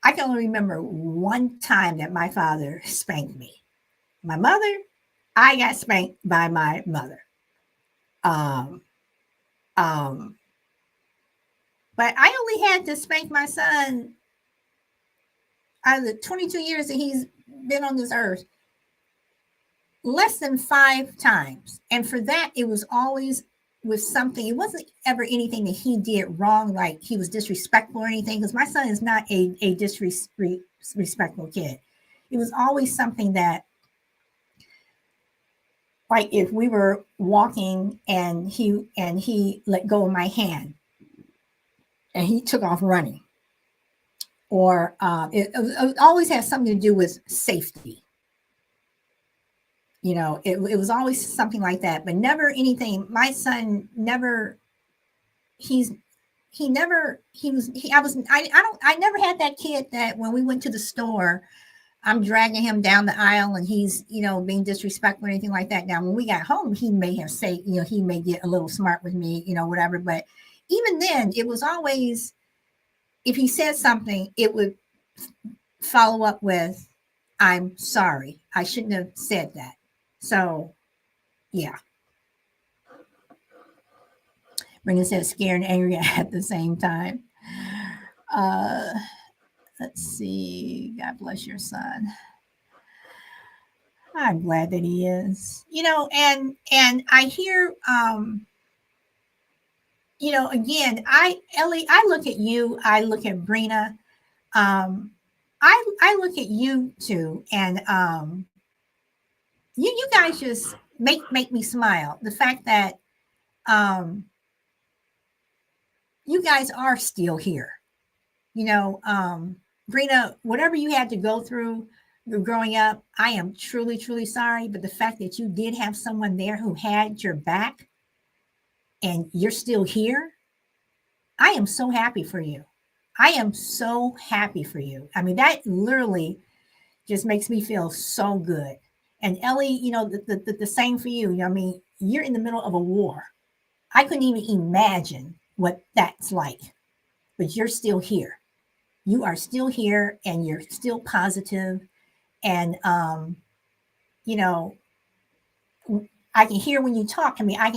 I can only remember one time that my father spanked me. My mother, I got spanked by my mother. Um, um, but I only had to spank my son out of the 22 years that he's been on this earth, less than 5 times. And for that, it was always with something. It wasn't ever anything that he did wrong, like he was disrespectful or anything, because my son is not a disrespectful kid. It was always something that, like if we were walking and he let go of my hand and he took off running, or it always has something to do with safety. It was always something like that, but never anything. My son never, he's he never he was he I was I don't I never had that kid that when we went to the store, I'm dragging him down the aisle and he's, being disrespectful or anything like that. Now, when we got home, he may have said, he may get a little smart with me, whatever. But even then, it was always, if he said something, it would follow up with, I'm sorry. I shouldn't have said that. So, yeah. Brendan said scared and angry at the same time. Uh, let's see. God bless your son. I'm glad that he is. And I hear again, Ellie, I look at you, I look at Brina, I look at you too, and you guys just make me smile. The fact that um you guys are still here. Brina, whatever you had to go through growing up, I am truly, truly sorry. But the fact that you did have someone there who had your back and you're still here, I am so happy for you. I am so happy for you. I mean, that literally just makes me feel so good. And Ellie, the same for you. I mean, you're in the middle of a war. I couldn't even imagine what that's like, but you're still here. You are still here and you're still positive. And, you know, I can hear when you talk. I can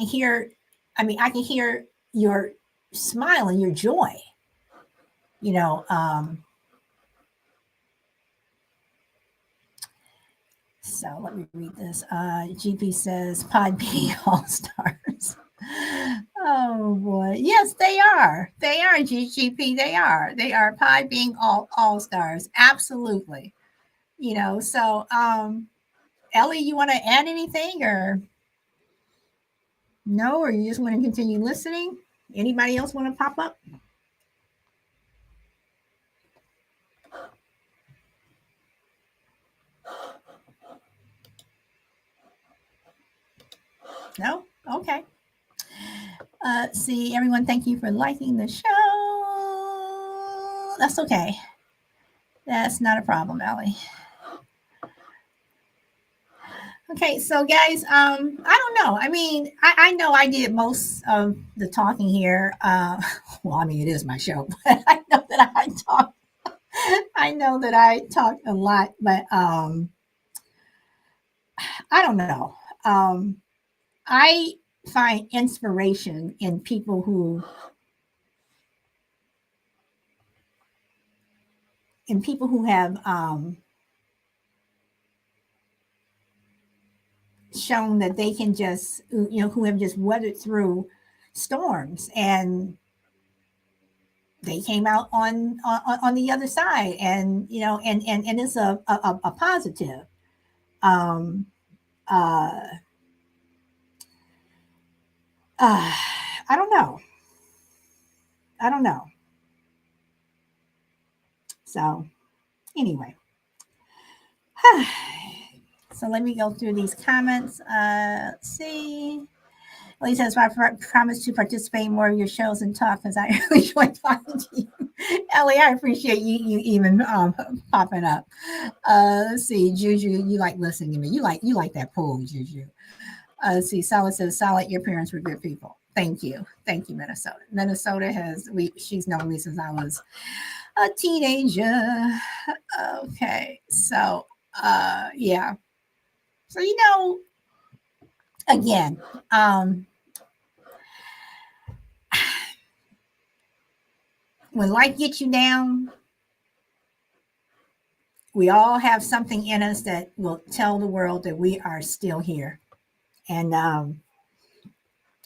hear your smile and your joy, you know, so let me read this. GP says Pod B All Stars. Oh boy. Yes, they are. They are GGP. They are. They are Pod being all stars. Absolutely. So Ellie, you want to add anything or no, or you just want to continue listening? Anybody else want to pop up? No? Okay. See, everyone, thank you for liking the show. That's okay. That's not a problem, Ellie. Okay, so guys, I don't know. I mean, I know I did most of the talking here. Well, I mean, it is my show, but I know that I talk. I know that I talk a lot, but I don't know. I find inspiration in people who have shown that they can just, who have just weathered through storms and they came out on the other side, and and it's a positive. um uh, uh I don't know. I don't know. So anyway, so let me go through these comments. Let's see. Ellie says, I promise to participate in more of your shows and talk because I really enjoy talking to you. Ellie, I appreciate you even popping up. Let's see, Juju, you like listening to me. You like that pool, Juju. Let's see, Solid says, Solid, your parents were good people. Thank you, Minnesota. Minnesota she's known me since I was a teenager. Okay, so yeah. So again, when life gets you down, we all have something in us that will tell the world that we are still here. And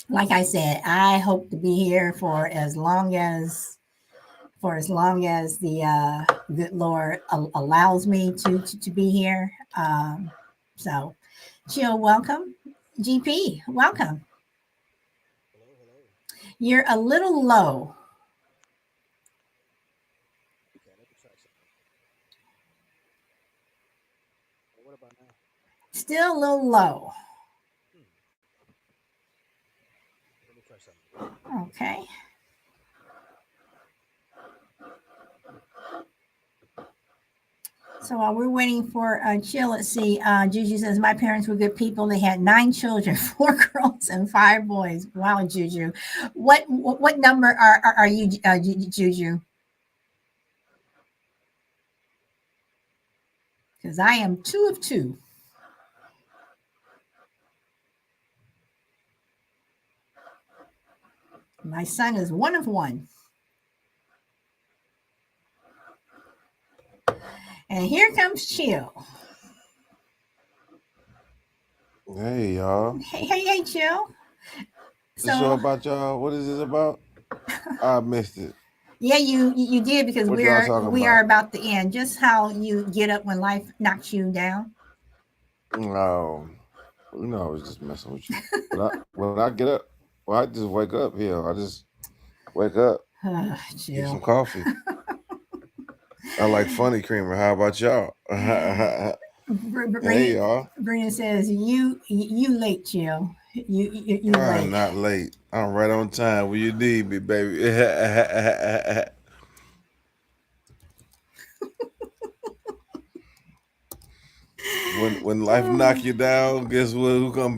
like I said, I hope to be here for as long as the good Lord allows me to be here. So, Jill, welcome. GP, welcome. Hello, hello. You're a little low, Okay, let me try something. What about now? still a little low. Hmm, let me try something. Okay. So while we're waiting for Chill, let's see. Juju says my parents were good people. They had 9 children, 4 girls and 5 boys. Wow, Juju. What number are you, Juju? Because I am 2 of 2. My son is 1 of 1. And here comes Chill. Hey y'all. Hey, Chill. This show So about y'all. What is this about? I missed it. yeah, you did because What y'all talking we are about? about the end. Just how you get up when life knocks you down. No, I was just messing with you. When I get up, well, I just wake up here. I just wake up, get some Chill. coffee. I like funny creamer. How about y'all? Hey y'all. Brina says you late, Chill. You I'm late. not late. I'm right on time when you need me, baby. When life knock you down, guess what? Who come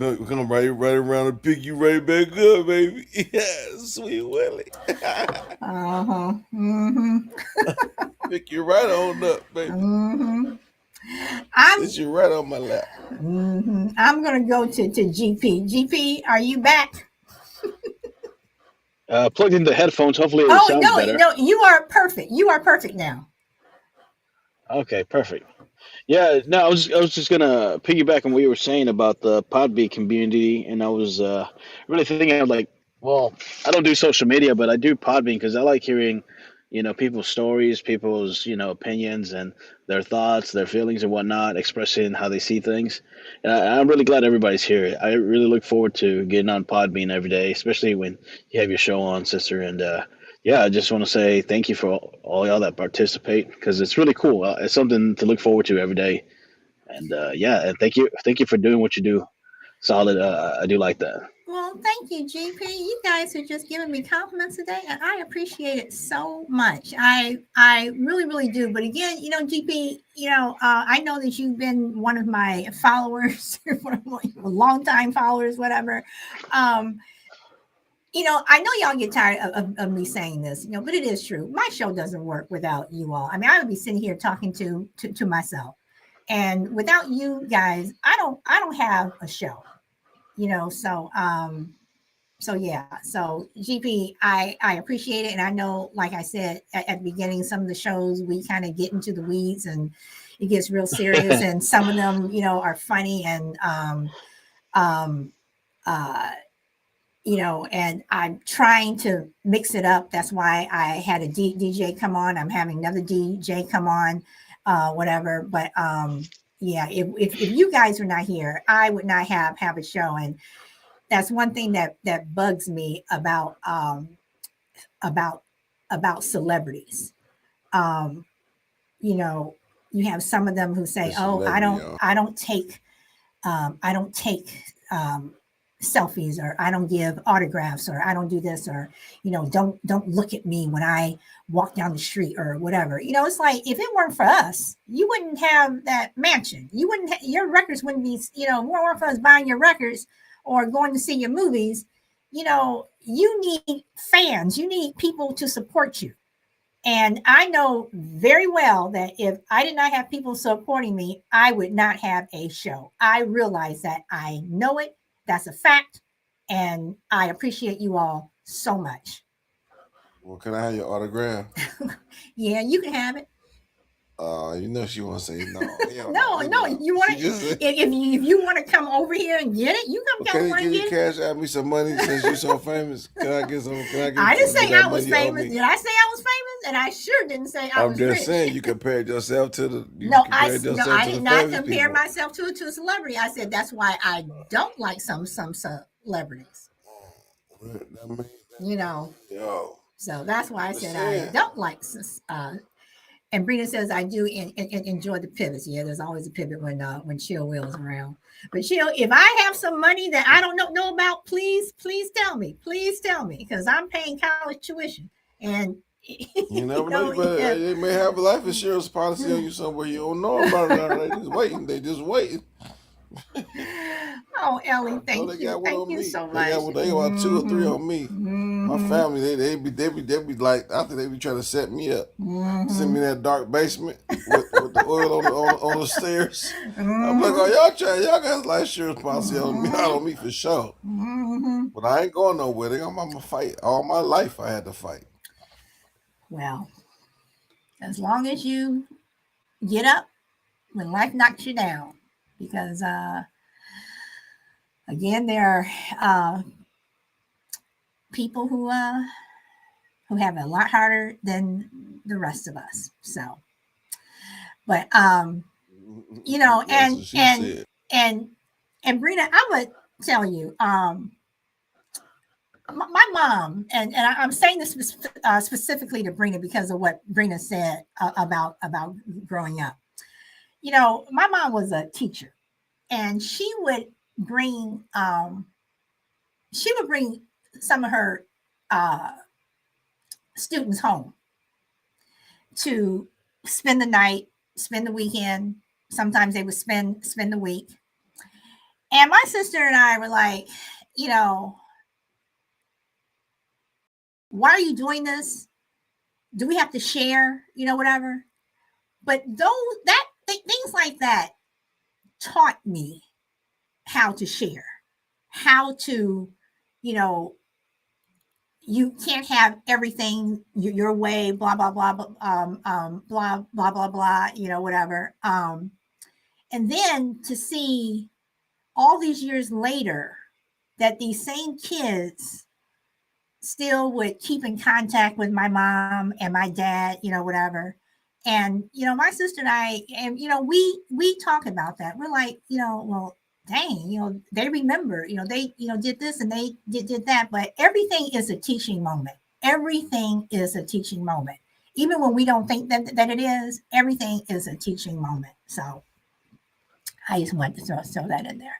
right around and pick you right back up, baby? Yeah, sweet Willie. Uh-huh. Mm-hmm. Pick you right on up, baby. Mm-hmm. Sit you right on my lap. I'm gonna go to GP. GP, are you back? Plugged into headphones. Hopefully, it Oh sounds no, better. no, you are perfect. You are perfect now. Okay, perfect. Yeah, no, I was just gonna piggyback on what you were saying about the Podbean community, and I was really thinking of like, well, I don't do social media, but I do Podbean because I like hearing, people's stories, people's opinions, and their thoughts, their feelings, and whatnot, expressing how they see things. And I'm really glad everybody's here. I really look forward to getting on Podbean every day, especially when you have your show on, sister. And yeah, I just want to say thank you for all y'all that participate because it's really cool. It's something to look forward to every day. And yeah, and thank you for doing what you do. Solid. I do like that. Well, thank you, GP. You guys are just giving me compliments today, and I appreciate it so much. I really, really do. But again, GP, I know that you've been one of my followers, one of my longtime followers, whatever. Um, I know y'all get tired of me saying this, but it is true. My show doesn't work without you all. I mean, I would be sitting here talking to myself, and without you guys, I don't have a show. So yeah, so GP, I appreciate it, and I know, like I said at the beginning, some of the shows we kind of get into the weeds and it gets real serious, and some of them, are funny and um, uh, and I'm trying to mix it up. That's why I had a DJ come on. I'm having another DJ come on, whatever. But yeah, if you guys were not here, I would not have a show, and that's one thing that bugs me about about celebrities. Um, you know, you have some of them who The say, "Oh, I celebrity, don't, y'all. I don't take, I don't take selfies, or I don't give autographs, or I don't do this, or don't look at me when I walk down the street, or whatever." It's like if it weren't for us, you wouldn't have that mansion. You wouldn't. Your records wouldn't be. If it weren't for us buying your records or going to see your movies, you need fans. You need people to support you. And I know very well that if I did not have people supporting me, I would not have a show. I realize that. I know it. That's a fact. And I appreciate you all so much. Well, can I have your autograph? Yeah, you can have it. You know she won't say no. Hell no. No, Leave it no, alone. you She want to just said, if you want to come over here and get it, you come "Can you over and get cash out me some money since you're so famous? Can I get some? Can I it. I didn't get say that I was money you owe famous. me?" Did I say I was famous? And I sure didn't say I I'm was just rich. saying you compared yourself to the No, no, yourself I to did the not famous compare people. myself to a celebrity. I said that's why I don't like some celebrities. That mean, You know, yo, so that's why I just said I saying. don't like. And Brina says I do enjoy the pivots. Yeah, there's always a pivot when Chill Will's around. But Chill, if I have some money that I don't know about, please tell me. Please tell me because I'm paying college tuition, and You never know. They may have a life insurance policy on you somewhere. You don't know about it. Now. They just waiting. They just waiting. Oh, Ellie, No, thank they you. got one Thank on you me. so They got much. one. They got about two or three on me. My Mm-hmm. family, they be like, I think they be trying to set me up, send Mm-hmm. me in that dark basement with the oil on the stairs. I'm like, oh Mm-hmm. y'all got life insurance policy on me, out on me for sure. Mm-hmm. But I ain't going nowhere. I'm gonna fight all my life. I had to fight. Well, as long as you get up when life knocks you down, because again, there are people who have it a lot harder than the rest of us. So, but That's what she said. and and Brina, I would tell you, my mom, I'm saying this specifically to Brina because of what Brina said about growing up. My mom was a teacher, and bring um, she would bring some of her uh, students home to spend the night, spend the weekend. Sometimes they would spend the week. And my sister and I were like, you know, why are you doing this? Do we have to share? Whatever. But things like that taught me how to share, how to, you know, you can't have everything your way, blah blah blah, blah blah blah blah, whatever. And then to see all these years later that these same kids still would keep in contact with my mom and my dad, whatever. And my sister and I, and we talk about that. We're like, well, dang, they remember, they did this and they did that. But everything is a teaching moment. Everything is a teaching moment. Even when we don't think that it is, everything is a teaching moment. So I just wanted to throw that in there.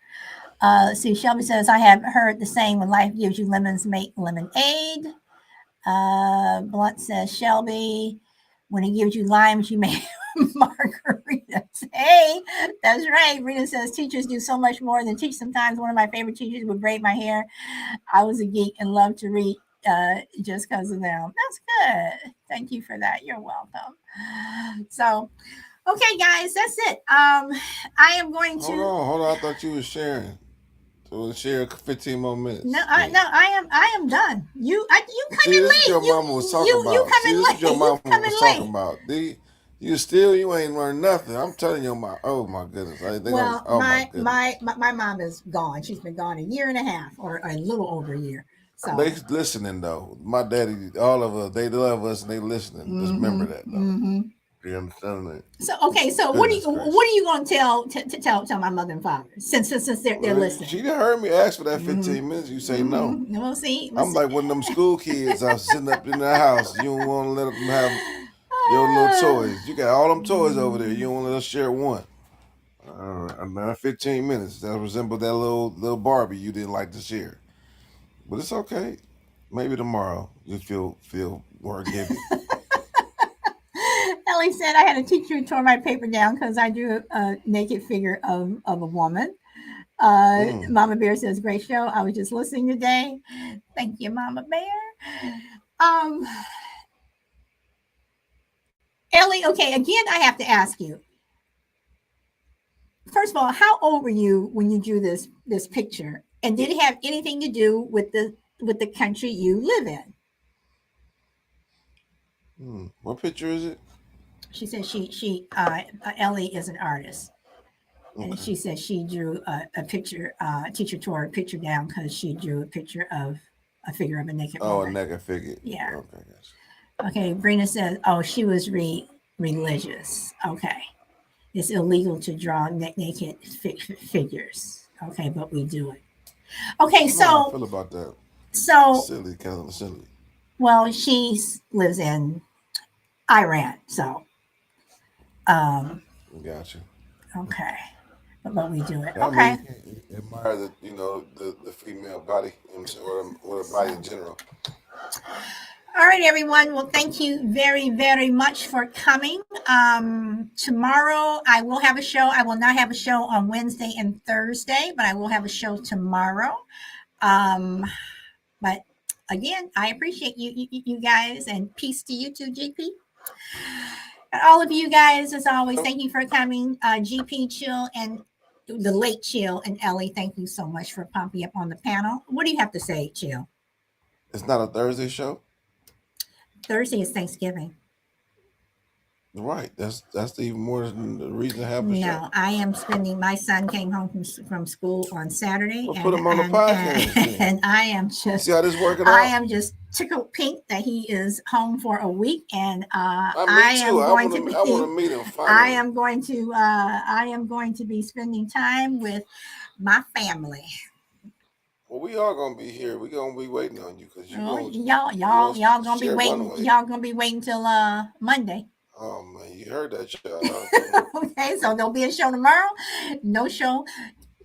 Let's see. Shelby says, I have heard the saying, when life gives you lemons, make lemonade. Blunt says, Shelby, when he gives you limes, you make margaritas. Hey, that's right. Rita says, teachers do so much more than teach. Sometimes one of my favorite teachers would braid my hair. I was a geek and loved to read just because of them. That's good. Thank you for that. You're welcome. So, okay, guys, that's it. I am going to. Hold on. I thought you was sharing. So we'll share 15 more No, minutes. I am done. You See, coming this is late. your mama was talking You about. See, coming this is your late. You mama was coming talking late. about. You ain't learned nothing. I'm telling you, oh my goodness. Well, Oh my goodness. my mom is gone. She's been gone a year and a half, or a little over a year. So. They listening though. My daddy, all of us, they love us and they listening. Just remember that though. Mm-hmm. You understand that? So okay. So Goodness what gracious. are you going to tell my mother and father since they're Well, listening? she done heard me ask for that Mm-hmm. 15 minutes. You say no. We'll see. We'll I'm see. like one of them school kids. I was sitting up in their house. You don't want to let them have your little toys. You got all them toys over there. You don't want to let us share one. Another 15 minutes. That resembled that little Barbie you didn't like to share. But it's okay. Maybe tomorrow you feel more giving. Ellie said, I had a teacher who tore my paper down because I drew a naked figure of a woman. Mm. Mama Bear says, great show. I was just listening today. Thank you, Mama Bear. Um, Ellie, okay, again, I have to ask you. First of all, how old were you when you drew this picture? And did it have anything to do with the country you live in? What picture is it? She said Ellie is an artist. And Okay. she said she drew a picture. Teacher tore a picture down because she drew a picture of a figure of a naked Oh, a woman. naked figure. Yeah. Okay, gotcha. Okay. Brina says, "Oh, she was religious. Okay, it's illegal to draw naked figures. Okay, but we do it. Okay, I don't know how I so feel about that. so Silly, kind of silly. well, she lives in Iran. So Gotcha. okay, but we do it. I mean, Okay. you can't admire the female body, you know what I'm saying, or the body in general. All right, everyone. Well, thank you very, very much for coming. Tomorrow, I will have a show. I will not have a show on Wednesday and Thursday, but I will have a show tomorrow. But again, I appreciate you guys, and peace to you too, GP. And all of you guys, as always, thank you for coming. GP, Chill, and the late Chill, and Ellie, thank you so much for pumping up on the panel. What do you have to say, Chill? It's not a Thursday show. Thursday is Thanksgiving. Right. That's even more than the reason to have a show. No, I am spending. My son came home from school on Saturday, Well, put him on the podcast then. and I am just See how this working I out? am just tickled pink that he is home for a week, and Me I am too. going to be. I want to meet him finally. I am going to be spending time with my family. Well, we are gonna be here. We're gonna be waiting on you because Y'all gonna be share waiting. runaway. Y'all gonna be waiting till Monday. Oh man, you heard that, child. Okay, so there'll be a show tomorrow. No show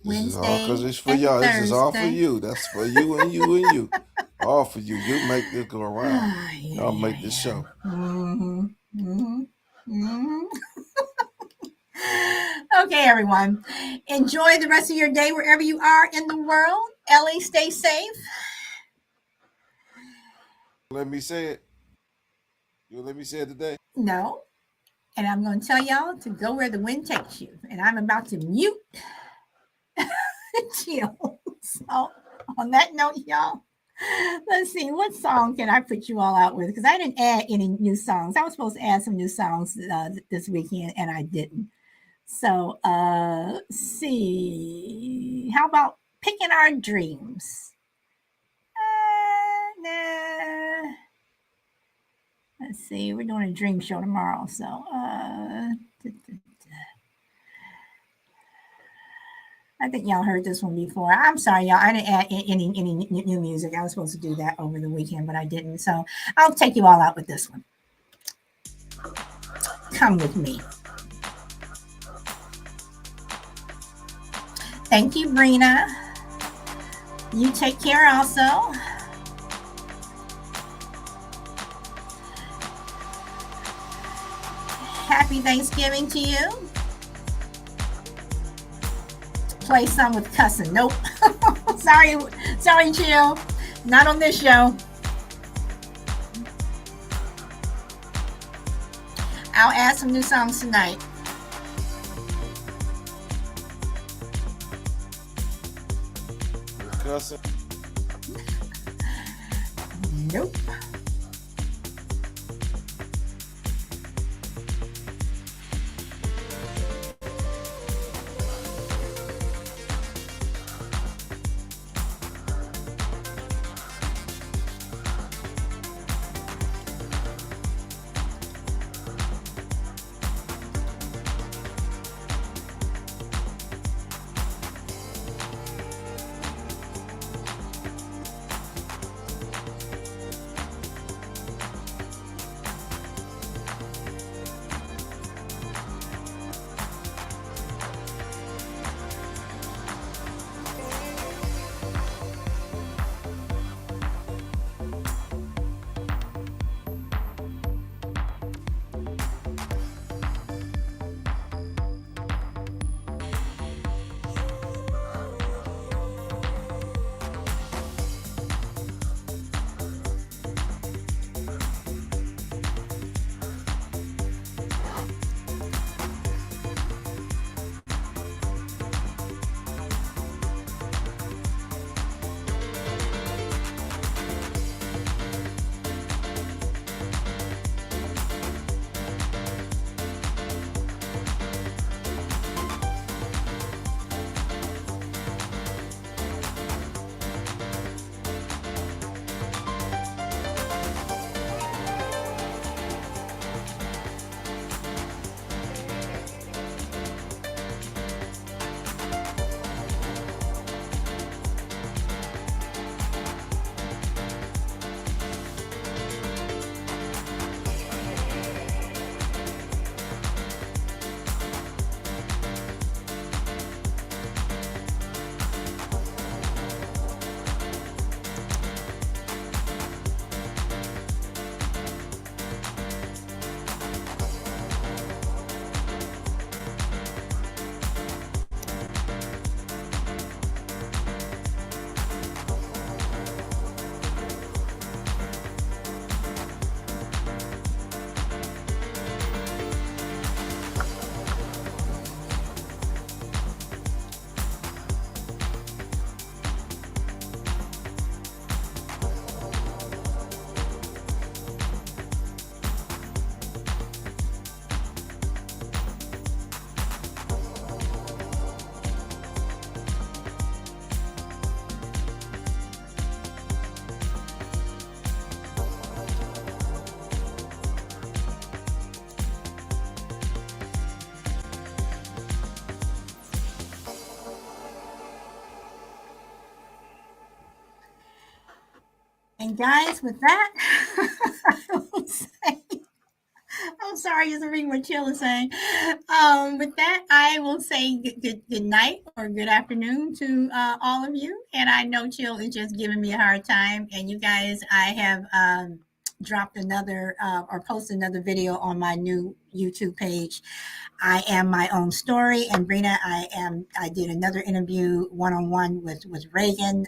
This is all Wednesday because it's for and y'all. This is all for Thursday. you. That's for you and you and you. All for you. You make this go around. Y'all make this show. Mm-hmm. Mm-hmm. Mm-hmm. Okay, everyone. Enjoy the rest of your day wherever you are in the world. Ellie, stay safe. Let me say it. You let me say it today. No. And I'm going to tell y'all to go where the wind takes you. And I'm about to mute Chill. So, on that note, y'all, let's see, what song can I put you all out with? Because I didn't add any new songs. I was supposed to add some new songs this weekend, and I didn't. So, let's see. How about Picking Our Dreams? Nah. Let's see. We're doing a dream show tomorrow. So, I think y'all heard this one before. I'm sorry, y'all. I didn't add any new music. I was supposed to do that over the weekend, but I didn't. So I'll take you all out with this one. Come with me. Thank you, Brina. You take care also. Happy Thanksgiving to you. Play some with cussing. Nope. sorry, Chill. Not on this show. I'll add some new songs tonight. Cussing. Nope. And guys, with that, I will say, I'm sorry, just reading what Chill is saying. With that, I will say good night or good afternoon to all of you. And I know Chill is just giving me a hard time. And you guys, I have dropped another or posted another video on my new YouTube page. I am my own story, and Brina, I did another interview one on one with Reagan,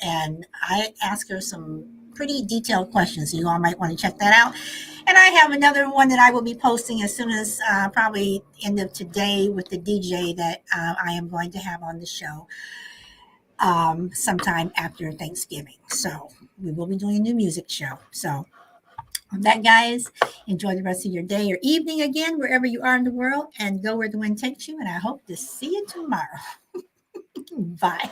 and I asked her some pretty detailed questions. So you all might want to check that out. And I have another one that I will be posting as soon as probably end of today with the DJ that I am going to have on the show sometime after Thanksgiving. So we will be doing a new music show. So on that, guys, enjoy the rest of your day or evening again, wherever you are in the world, and go where the wind takes you. And I hope to see you tomorrow. Bye.